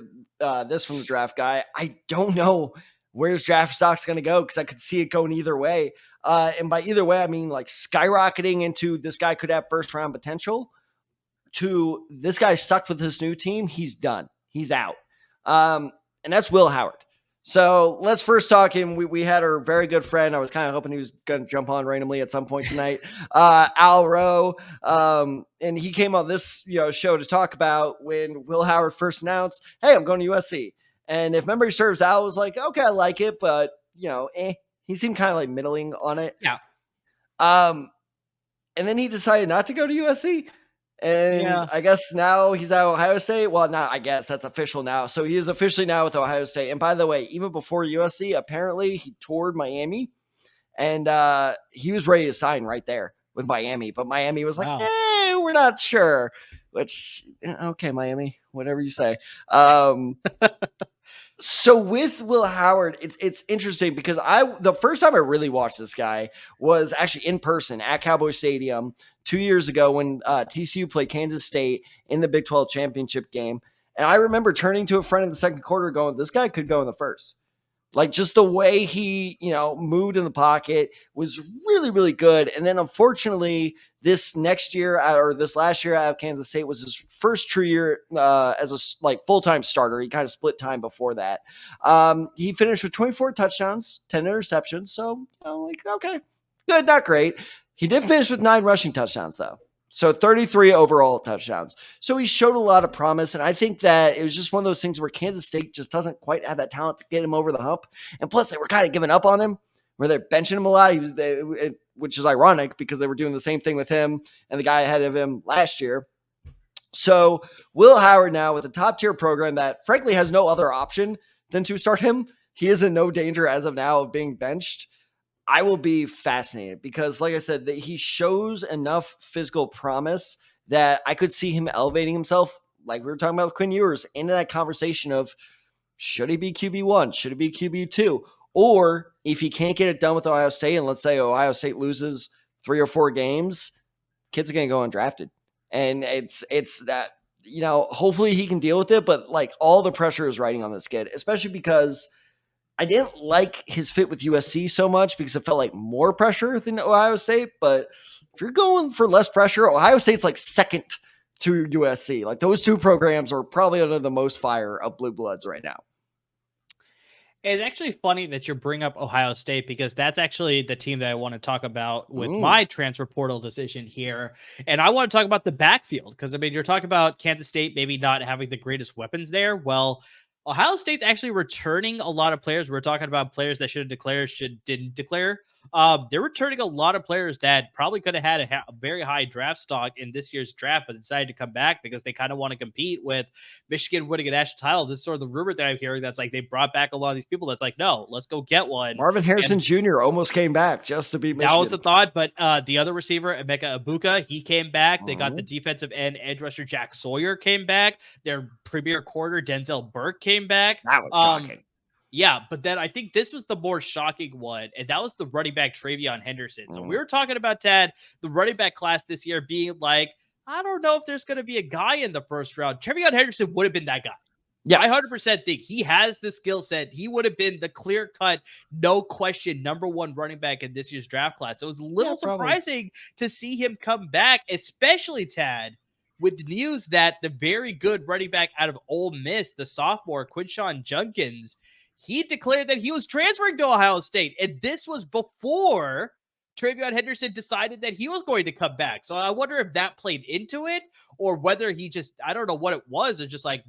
this from the draft guy, I don't know where his draft stock's going to go because I could see it going either way. And by either way, I mean like skyrocketing into this guy could have first round potential to this guy sucked with his new team. He's done. He's out. And that's Will Howard. So let's first talk him. We had our very good friend. I was kind of hoping he was going to jump on randomly at some point tonight. Al Rowe. And he came on this show to talk about when Will Howard first announced, hey, I'm going to USC. And if memory serves, Al was like, okay, I like it, but he seemed kind of like middling on it. Yeah. And then he decided not to go to USC. And I guess now he's at Ohio State. Well, not I guess that's official now. So he is officially now with Ohio State. And by the way, even before USC, apparently he toured Miami and he was ready to sign right there with Miami. But Miami was like, we're not sure. Which, okay, Miami, whatever you say. So with Will Howard, it's interesting because the first time I really watched this guy was actually in person at Cowboy Stadium 2 years ago when TCU played Kansas State in the Big 12 championship game. And I remember turning to a friend in the second quarter going, this guy could go in the first. Like just the way he, moved in the pocket was really, really good. And then unfortunately, this last year out of Kansas State was his first true year as a full-time starter. He kind of split time before that. He finished with 24 touchdowns, 10 interceptions. So, okay, good, not great. He did finish with 9 rushing touchdowns though. So 33 overall touchdowns. So he showed a lot of promise. And I think that it was just one of those things where Kansas State just doesn't quite have that talent to get him over the hump. And plus they were kind of giving up on him where they're benching him a lot, which is ironic because they were doing the same thing with him and the guy ahead of him last year. So Will Howard now with a top tier program that frankly has no other option than to start him. He is in no danger as of now of being benched. I will be fascinated because, like I said, that he shows enough physical promise that I could see him elevating himself, like we were talking about with Quinn Ewers, into that conversation of should he be QB1? Should he be QB2? Or if he can't get it done with Ohio State, and let's say Ohio State loses 3 or 4 games, kids are going to go undrafted. And it's that, hopefully he can deal with it, but like all the pressure is riding on this kid, especially because I didn't like his fit with USC so much because it felt like more pressure than Ohio State. But if you're going for less pressure, Ohio State's like second to USC. Like those two programs are probably under the most fire of blue bloods right now. It's actually funny that you bring up Ohio State because that's actually the team that I want to talk about with my transfer portal decision here. And I want to talk about the backfield because, I mean, you're talking about Kansas State maybe not having the greatest weapons there. Well, Ohio State's actually returning a lot of players. We're talking about players that should have declared, didn't declare. they're returning a lot of players that probably could have had a very high draft stock in this year's draft, but decided to come back because they kind of want to compete with Michigan winning a national title. This is sort of the rumor that I'm hearing that's like they brought back a lot of these people that's like, no, let's go get one. Marvin Harrison Jr. almost came back just to beat Michigan. That was the thought, but the other receiver, Emeka Ibuka, he came back. They got the defensive end edge rusher Jack Sawyer came back. Their premier quarter Denzel Burke came back. That was shocking. Yeah, but then I think this was the more shocking one, and that was the running back Travion Henderson. So we were talking about, Tad, the running back class this year being like, I don't know if there's going to be a guy in the first round. Travion Henderson would have been that guy. Yeah, I 100% think he has the skill set. He would have been the clear-cut, no question, number one running back in this year's draft class. It was a little surprising to see him come back, especially, Tad, with the news that the very good running back out of Ole Miss, the sophomore, Quinshon Judkins, he declared that he was transferring to Ohio State. And this was before Travion Henderson decided that he was going to come back. So I wonder if that played into it or whether he just, I don't know what it was, or just like,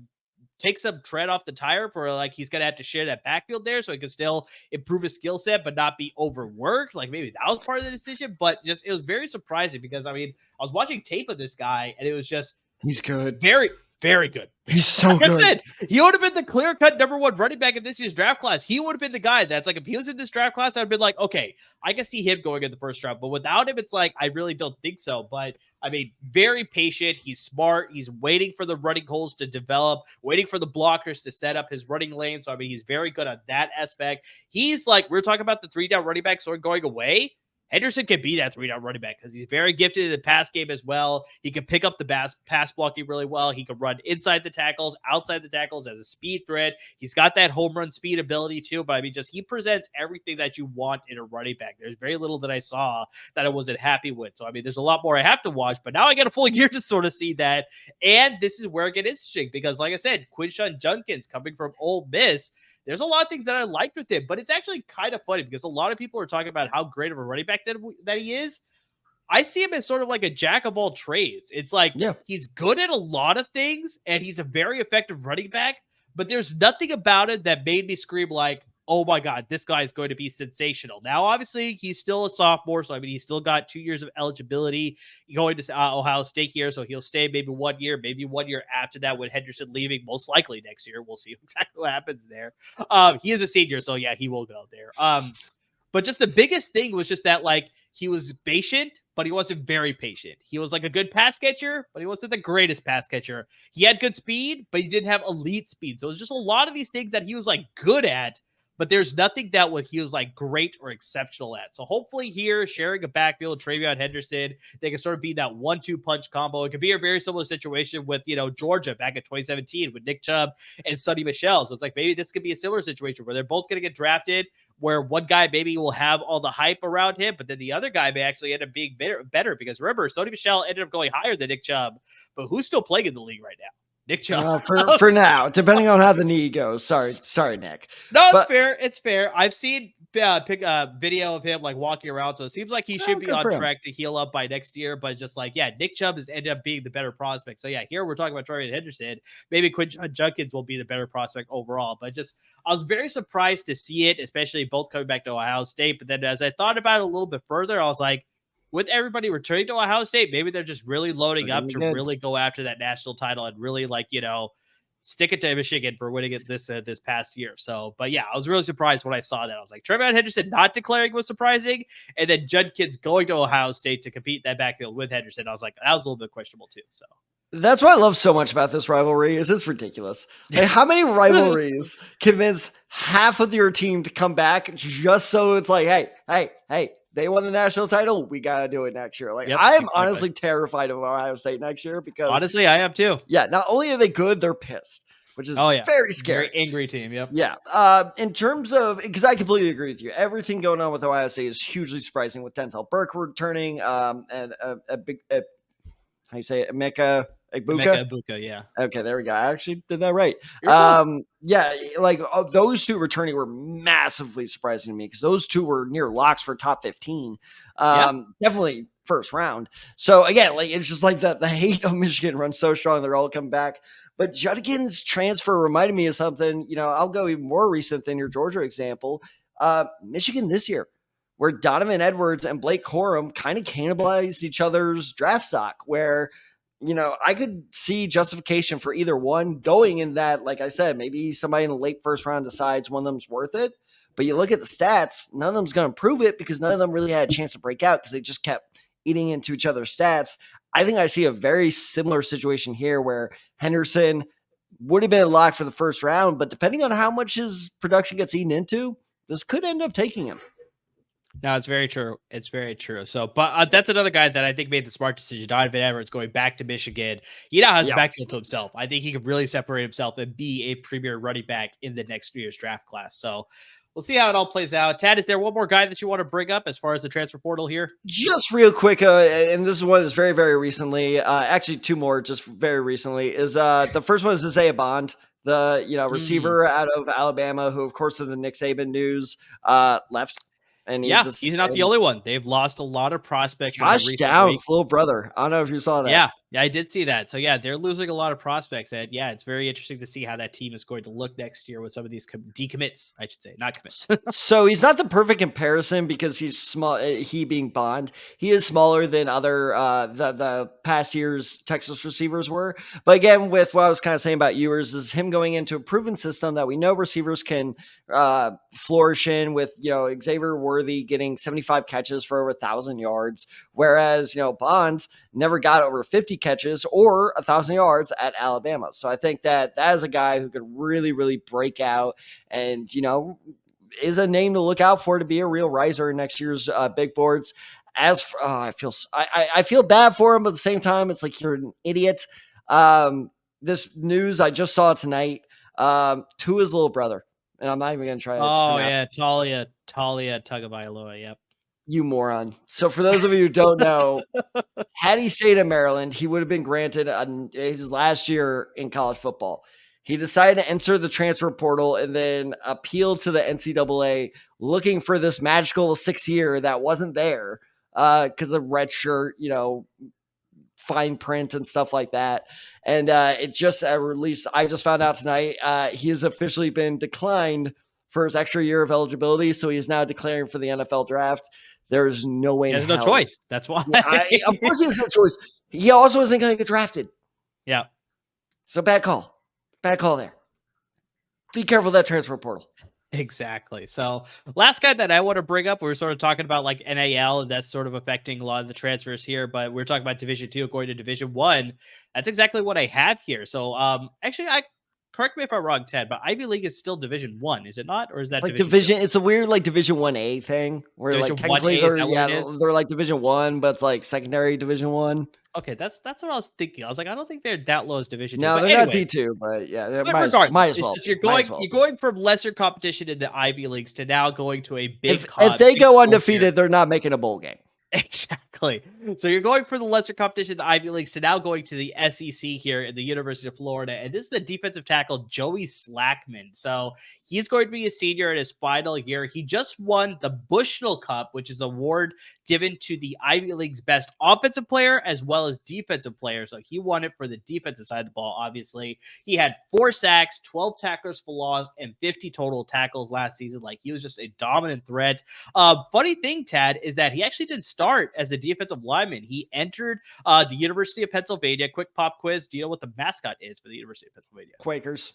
take some tread off the tire for like he's gonna have to share that backfield there so he can still improve his skill set but not be overworked. Like maybe that was part of the decision, but just it was very surprising because I mean I was watching tape of this guy and it was just he's good, very, very good. He's so good. I said, he would have been the clear-cut number one running back in this year's draft class. He would have been the guy that's like, if he was in this draft class, I'd been like, okay, I can see him going in the first round. But without him, it's like, I really don't think so. But I mean, very patient. He's smart. He's waiting for the running holes to develop, waiting for the blockers to set up his running lane. So, I mean, he's very good on that aspect. He's like, we're talking about the 3-down running back sort of going away. Henderson can be that 3-down running back because he's very gifted in the pass game as well. He can pick up the pass blocking really well. He can run inside the tackles, outside the tackles as a speed threat. He's got that home run speed ability too, but I mean, just he presents everything that you want in a running back. There's very little that I saw that I wasn't happy with. So, I mean, there's a lot more I have to watch, but now I get a full year to sort of see that. And this is where it gets interesting because, like I said, Quinshon Judkins coming from Ole Miss, there's a lot of things that I liked with him, but it's actually kind of funny because a lot of people are talking about how great of a running back that he is. I see him as sort of like a jack of all trades. It's like he's good at a lot of things and he's a very effective running back, but there's nothing about it that made me scream like, oh my God, this guy is going to be sensational. Now, obviously, he's still a sophomore, so I mean, he's still got 2 years of eligibility going to Ohio State here, so he'll stay maybe 1 year, maybe 1 year after that with Henderson leaving, most likely next year. We'll see exactly what happens there. He is a senior, so yeah, he will go there. But just the biggest thing was just that, like, he was patient, but he wasn't very patient. He was like a good pass catcher, but he wasn't the greatest pass catcher. He had good speed, but he didn't have elite speed. So it was just a lot of these things that he was like good at, but there's nothing that he was like great or exceptional at. So hopefully here, sharing a backfield, Travion Henderson, they can sort of be that 1-2 punch combo. It could be a very similar situation with, Georgia back in 2017 with Nick Chubb and Sonny Michel. So it's like, maybe this could be a similar situation where they're both going to get drafted, where one guy maybe will have all the hype around him, but then the other guy may actually end up being better because remember, Sonny Michel ended up going higher than Nick Chubb, but who's still playing in the league right now? Nick Chubb. For now, depending on how the knee goes. Sorry, Nick. No, it's fair. It's fair. I've seen video of him like walking around, so it seems like he should be on track to heal up by next year. But just like, Nick Chubb has ended up being the better prospect. So here we're talking about Travion Henderson. Maybe Quinshon Judkins will be the better prospect overall. But I was very surprised to see it, especially both coming back to Ohio State. But then as I thought about it a little bit further, I was like, with everybody returning to Ohio State, maybe they're just really loading up to really go after that national title and really stick it to Michigan for winning it this past year. So, but I was really surprised when I saw that. I was like, Travion Henderson not declaring was surprising, and then Judkins going to Ohio State to compete that backfield with Henderson. I was like, that was a little bit questionable too. So that's what I love so much about this rivalry is it's ridiculous. Like, how many rivalries convince half of your team to come back just so it's like, hey, they won the national title. We got to do it next year. Like, I am honestly terrified of Ohio State next year because honestly, I am too. Yeah. Not only are they good, they're pissed, which is very scary. Very angry team. Yep. Yeah. In terms of, because I completely agree with you. Everything going on with Ohio State is hugely surprising with Denzel Burke returning and a big, how you say it? Emeka Ibuka, yeah. Okay, there we go. I actually did that right. Those two returning were massively surprising to me because those two were near locks for top 15. Definitely first round. So again, it's just like the hate of Michigan runs so strong. They're all coming back. But Judkins' transfer reminded me of something. I'll go even more recent than your Georgia example. Michigan this year, where Donovan Edwards and Blake Corum kind of cannibalized each other's draft stock, where, I could see justification for either one going in that. Like I said, maybe somebody in the late first round decides one of them's worth it. But you look at the stats, none of them's going to prove it because none of them really had a chance to break out because they just kept eating into each other's stats. I think I see a very similar situation here where Henderson would have been a lock for the first round, but depending on how much his production gets eaten into, this could end up taking him. No, it's very true. It's very true. So, but that's another guy that I think made the smart decision. Donovan Edwards going back to Michigan. He now has a backfield to himself. I think he could really separate himself and be a premier running back in the next year's draft class. So we'll see how it all plays out. Tad, is there one more guy that you want to bring up as far as the transfer portal here? Just real quick, and this is one that's very, very recently. Actually, two more just very recently. Is the first one is Isaiah Bond, the receiver out of Alabama, who of course in the Nick Saban news left. And he's not the only one. They've lost a lot of prospects. Josh Downs' little brother. I don't know if you saw that. Yeah, I did see that. So yeah, they're losing a lot of prospects. And yeah, it's very interesting to see how that team is going to look next year with some of these decommits, I should say, not commits. So he's not the perfect comparison because he's small. He being Bond, he is smaller than other the past year's Texas receivers were. But again, with what I was kind of saying about Ewers, is him going into a proven system that we know receivers can flourish in, with Xavier Worthy getting 75 catches for over 1,000 yards, whereas Bond never got over 50 catches or 1,000 yards at Alabama. So I think that is a guy who could really, really break out and is a name to look out for to be a real riser in next year's big boards. As for, I feel bad for him, but at the same time, it's like you're an idiot. This news I just saw tonight to his little brother. And I'm not even going to try. Oh, yeah. Talia Tagovailoa. Yep. You moron. So for those of you who don't know, had he stayed in Maryland, he would have been granted his last year in college football. He decided to enter the transfer portal and then appeal to the NCAA looking for this magical 6th year that wasn't there because of red shirt, fine print and stuff like that. And it just released. I just found out tonight he has officially been declined for his extra year of eligibility. So he is now declaring for the NFL draft. There's no way. There's no choice. That's why. Of course he has no choice. He also isn't going to get drafted. Yeah. So bad call. Bad call there. Be careful of that transfer portal. Exactly. So last guy that I want to bring up, we were sort of talking about like NAL, and that's sort of affecting a lot of the transfers here, but we're talking about Division 2 going to Division 1. That's exactly what I have here. So actually, correct me if I'm wrong, Ted, but Ivy League is still Division 1, is it not? Or is that like Division? It's a weird like Division 1A thing where Division like technically they're like Division 1, but it's like secondary Division 1. Okay, that's what I was thinking. I was like, I don't think they're that low as Division 2. No, they're not D2, but yeah, might as well. You're going from lesser competition in the Ivy Leagues to now going to a big. If they go undefeated, they're not making a bowl game. Exactly. So you're going from the lesser competition, the Ivy Leagues, to now going to the SEC here in the University of Florida. And this is the defensive tackle, Joey Slackman. So he's going to be a senior in his final year. He just won the Bushnell Cup, which is an award given to the Ivy League's best offensive player as well as defensive player. So he won it for the defensive side of the ball, obviously. He had 4 sacks, 12 tackles for loss, and 50 total tackles last season. Like, he was just a dominant threat. Funny thing, Tad, is that he actually didn't start as a defensive lineman. He entered the University of Pennsylvania. Quick pop quiz. Do you know what the mascot is for the University of Pennsylvania? Quakers.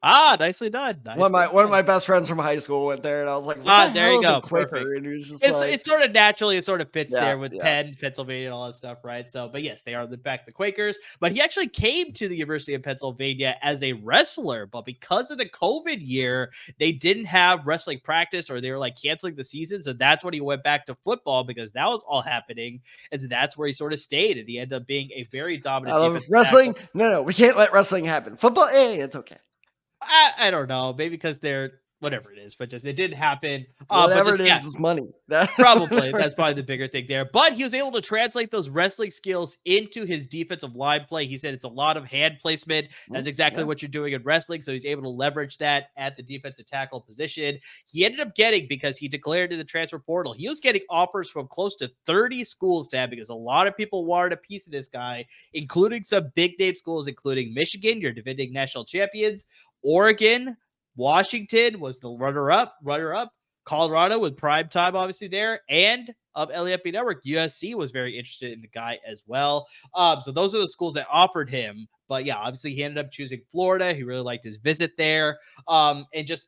Ah, nicely done. One of my best friends from high school went there, and I was like, there you go. Quaker? And he was just it's sort of naturally, it sort of fits there with Penn, Pennsylvania, and all that stuff, right? So, but yes, they are the Quakers. But he actually came to the University of Pennsylvania as a wrestler, but because of the COVID year, they didn't have wrestling practice, or they were like canceling the season. So that's when he went back to football, because that was all happening, and so that's where he sort of stayed, and he ended up being a very dominant. I love wrestling. Tackle. No, we can't let wrestling happen. Football, it's okay. I don't know, maybe because they're whatever it is, but just it didn't happen. Whatever it is money. Probably that's probably the bigger thing there. But he was able to translate those wrestling skills into his defensive line play. He said it's a lot of hand placement. That's exactly what you're doing in wrestling. So he's able to leverage that at the defensive tackle position. He ended up getting, because he declared in the transfer portal, he was getting offers from close to 30 schools, Tab, because a lot of people wanted a piece of this guy, including some big name schools, including Michigan, your defending national champions, Oregon, Washington was the runner-up. Colorado with prime time, obviously there, and of LAFB Network, USC was very interested in the guy as well. So those are the schools that offered him. But yeah, obviously he ended up choosing Florida. He really liked his visit there. And just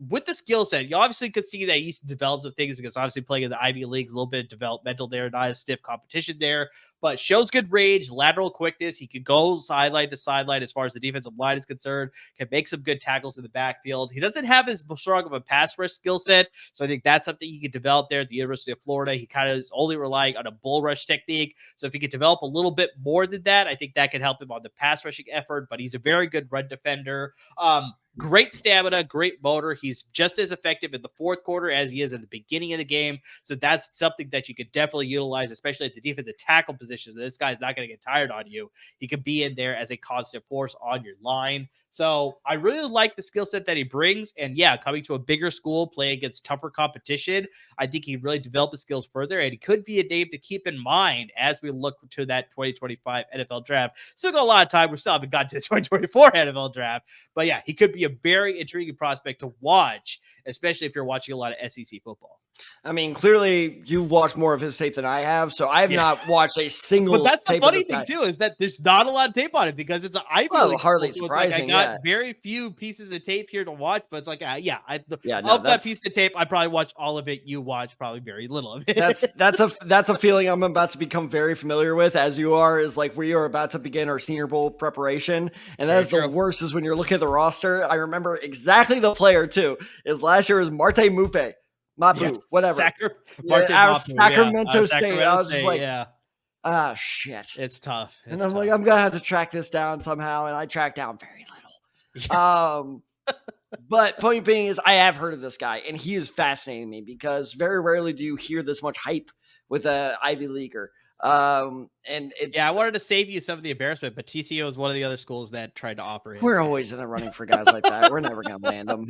with the skill set, you obviously could see that he's developed some things because obviously playing in the Ivy Leagues, a little bit of developmental there, not as stiff competition there, but shows good range, lateral quickness. He could go sideline to sideline as far as the defensive line is concerned, can make some good tackles in the backfield. He doesn't have as strong of a pass rush skill set, so I think that's something he could develop there at the University of Florida. He kind of is only relying on a bull rush technique, so if he could develop a little bit more than that, I think that could help him on the pass rushing effort, but he's a very good run defender. Great stamina, great motor. He's just as effective in the fourth quarter as he is at the beginning of the game. So that's something that you could definitely utilize, especially at the defensive tackle position. So this guy's not going to get tired on you. He could be in there as a constant force on your line. So I really like the skill set that he brings. And yeah, coming to a bigger school, playing against tougher competition, I think he really developed the skills further. And he could be a name to keep in mind as we look to that 2025 NFL draft. Still got a lot of time. We still haven't gotten to the 2024 NFL draft. But yeah, he could be a very intriguing prospect to watch, especially if you're watching a lot of SEC football. I mean, clearly you've watched more of his tape than I have, so I have not watched a single. But that's the funny thing too, is that there's not a lot of tape on it because it's an Ivy League. Hardly surprising. I got very few pieces of tape here to watch, but it's like, of that piece of tape, I probably watched all of it. You watch probably very little of it. That's a feeling I'm about to become very familiar with, as you are. Is like we are about to begin our Senior Bowl preparation, and that is the worst. Is when you're looking at the roster. I remember exactly the player too. Is last year was Marte Mupe. Mapu, whatever. Sacramento State. I was just like, shit. It's tough. And I'm like, I'm going to have to track this down somehow. And I tracked down very little. But point being is I have heard of this guy, and he is fascinating me because very rarely do you hear this much hype with an Ivy Leaguer. And it's, I wanted to save you some of the embarrassment, but TCU is one of the other schools that tried to offer him. We're always in the running for guys like that. We're never going to land them.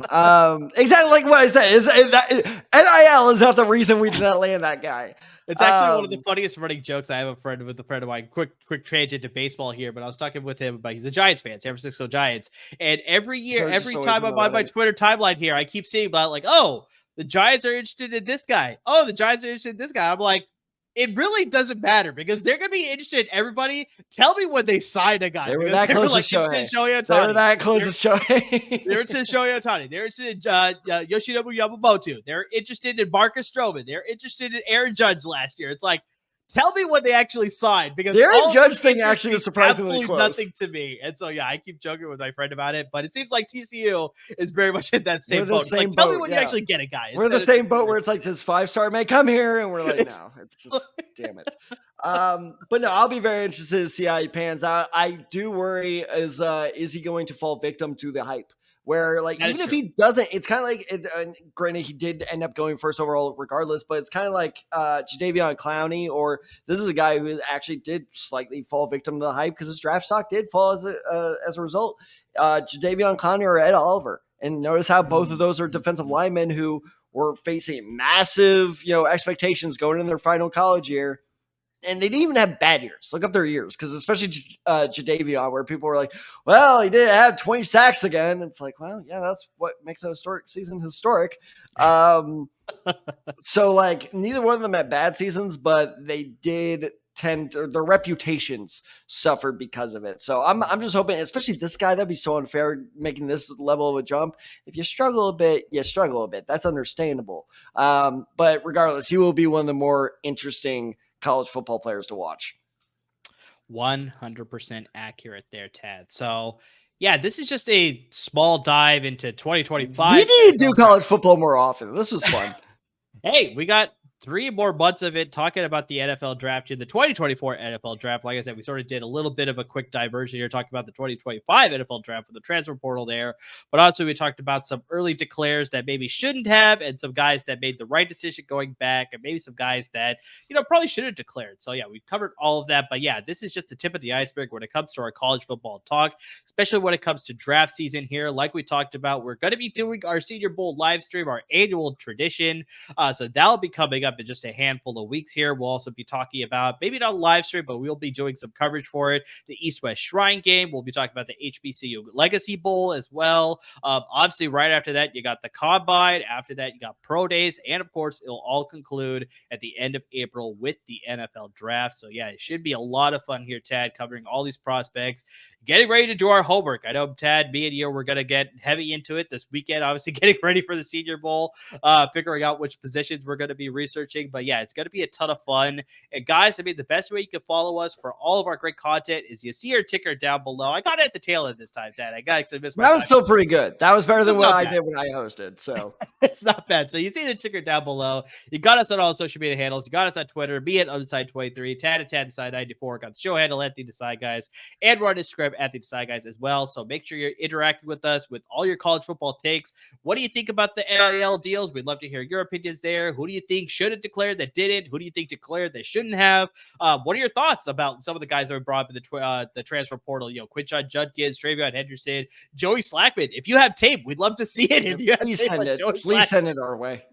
Exactly like what I said. Is that NIL is not the reason we did not land that guy. It's actually one of the funniest running jokes. I have a friend of mine. Quick tangent to baseball here, but I was talking with him about he's a Giants fan, San Francisco Giants, and every year, every time I'm on my Twitter timeline here, I keep seeing about like, oh, the Giants are interested in this guy. Oh, the Giants are interested in this guy. I'm like, it really doesn't matter because they're going to be interested in everybody. Tell me when they signed a guy. They were that close to Shohei. They were that close to Shohei. They're interested in Shohei Ohtani. They're interested in Yoshinobu Yamamoto. They're interested in Marcus Stroman. They're interested in Aaron Judge last year. It's like, tell me when they actually signed, because the Aaron Judge thing actually was surprisingly close. Nothing to me. And so, I keep joking with my friend about it, but it seems like TCU is very much in that same boat. It's like, tell me when you actually get a guy. We're in the same boat where it's like this 5-star may come here, and we're like, no, it's just, damn it. But no, I'll be very interested to see how he pans out. I do worry is he going to fall victim to the hype? Where like even if he doesn't, it's kind of like granted he did end up going first overall regardless, but it's kind of like Jadeveon Clowney, or this is a guy who actually did slightly fall victim to the hype because his draft stock did fall as a result. Jadeveon Clowney or Ed Oliver, and notice how both of those are defensive linemen who were facing massive expectations going in their final college year. And they didn't even have bad years. Look up their years, because especially Jadeveon, where people were like, well, he did have 20 sacks again. It's like, well, yeah, that's what makes a historic season historic. So, like, neither one of them had bad seasons, but they did their reputations suffered because of it. So I'm just hoping, especially this guy, that'd be so unfair making this level of a jump. If you struggle a bit, you struggle a bit. That's understandable. But regardless, he will be one of the more interesting college football players to watch. 100% accurate there, Tad. So this is just a small dive into 2025. We need to do college football more often. This was fun. Hey, we got 3 more months of it talking about the NFL draft in the 2024 NFL draft. Like I said, we sort of did a little bit of a quick diversion here talking about the 2025 NFL draft with the transfer portal there. But also we talked about some early declares that maybe shouldn't have, and some guys that made the right decision going back, and maybe some guys that, probably should have declared. So we covered all of that. But this is just the tip of the iceberg when it comes to our college football talk, especially when it comes to draft season here. Like we talked about, we're going to be doing our Senior Bowl live stream, our annual tradition. So that'll be coming up up in just a handful of weeks here. We'll also be talking about, maybe not a live stream, but we'll be doing some coverage for it. The East-West Shrine game. We'll be talking about the HBCU Legacy Bowl as well. Obviously, right after that, you got the Combine. After that, you got Pro Days. And, of course, it'll all conclude at the end of April with the NFL Draft. So, yeah, it should be a lot of fun here, Tad, covering all these prospects, getting ready to do our homework. I know, Tad, me and you, we're going to get heavy into it this weekend, obviously getting ready for the Senior Bowl, figuring out which positions we're going to be researching. But, yeah, it's going to be a ton of fun. And, guys, I mean, the best way you can follow us for all of our great content is you see our ticker down below. I got it at the tail end this time, Tad. I got actually missed my That was still pretty good. That was better than what I did when I hosted. So it's not bad. So you see the ticker down below. You got us on all social media handles. You got us on Twitter, me at Unside23, Tad at TadDecide94. Got the show handle at The Decide Guys, and we're on Instagram at The Decide Guys as well. So make sure you're interacting with us with all your college football takes. What do you think about the NIL deals? We'd love to hear your opinions there. Who do you think should have declared that didn't? Who do you think declared they shouldn't have? What are your thoughts about some of the guys that were brought up in the transfer portal? You know, Quinshon Judkins, Travion Henderson, Joey Slackman. If you have tape, we'd love to see it. If you have please tape send like it. Please send it our way.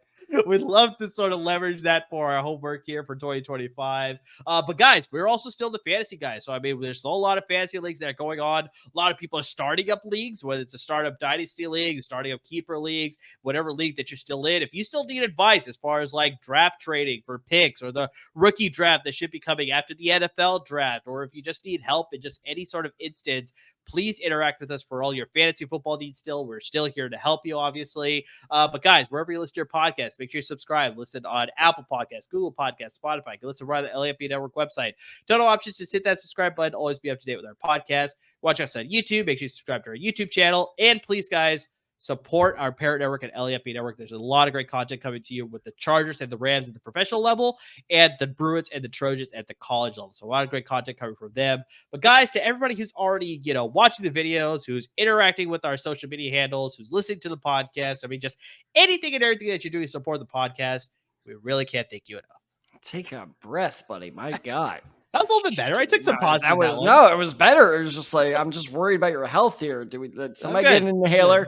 We'd love to sort of leverage that for our homework here for 2025. But guys, we're also still the fantasy guys. So, I mean, there's still a lot of fantasy leagues that are going on. A lot of people are starting up leagues, whether it's a startup dynasty league, starting up keeper leagues, whatever league that you're still in. If you still need advice as far as like draft trading for picks or the rookie draft that should be coming after the NFL draft, or if you just need help in just any sort of instance, please interact with us for all your fantasy football needs still. We're still here to help you, obviously. But guys, wherever you listen to your podcast, make sure you subscribe. Listen on Apple Podcasts, Google Podcasts, Spotify. You can listen right on the LAFB Network website. Total options. Just hit that subscribe button. Always be up to date with our podcast. Watch us on YouTube. Make sure you subscribe to our YouTube channel. And please, guys, support our parent network at LAFB Network. There's a lot of great content coming to you with the Chargers and the Rams at the professional level, and the Bruins and the Trojans at the college level. So a lot of great content coming from them. But guys, to everybody who's already, watching the videos, who's interacting with our social media handles, who's listening to the podcast, I mean, just anything and everything that you're doing to support the podcast, we really can't thank you enough. Take a breath, buddy. My God. That was a little bit better. I took some positive. It was better. It was just like, I'm just worried about your health here. Did somebody get an inhaler?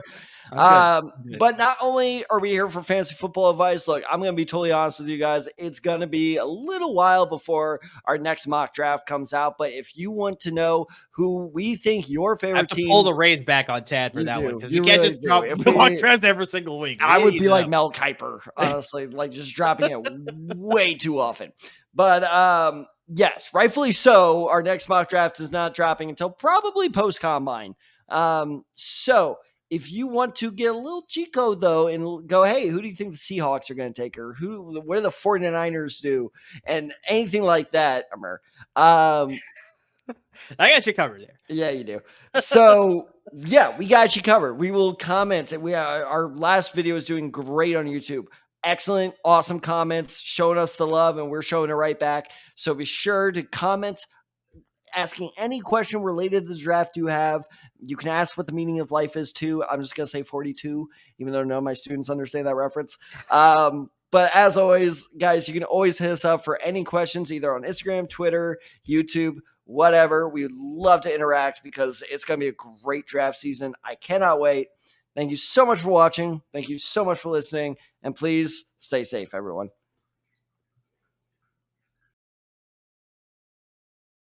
But not only are we here for fantasy football advice, look, I'm going to be totally honest with you guys. It's going to be a little while before our next mock draft comes out. But if you want to know who we think your favorite team, pull the reins back on Tad for that one, because we can't just drop mock drafts every single week. I would be like Mel Kiper, honestly, like just dropping it way too often. But yes, rightfully so. Our next mock draft is not dropping until probably post combine. So if you want to get a little Chico, though, and go, hey, who do you think the Seahawks are going to take? Or what do the 49ers do? And anything like that, Amir. I got you covered there. Yeah, you do. So, yeah, we got you covered. We will comment. Our last video is doing great on YouTube. Excellent, awesome comments, showing us the love, and we're showing it right back. So be sure to comment, asking any question related to the draft you have. You can ask what the meaning of life is too. I'm just going to say 42, even though none of my students understand that reference. But as always, guys, you can always hit us up for any questions, either on Instagram, Twitter, YouTube, whatever. We would love to interact because it's going to be a great draft season. I cannot wait. Thank you so much for watching. Thank you so much for listening. And please stay safe, everyone.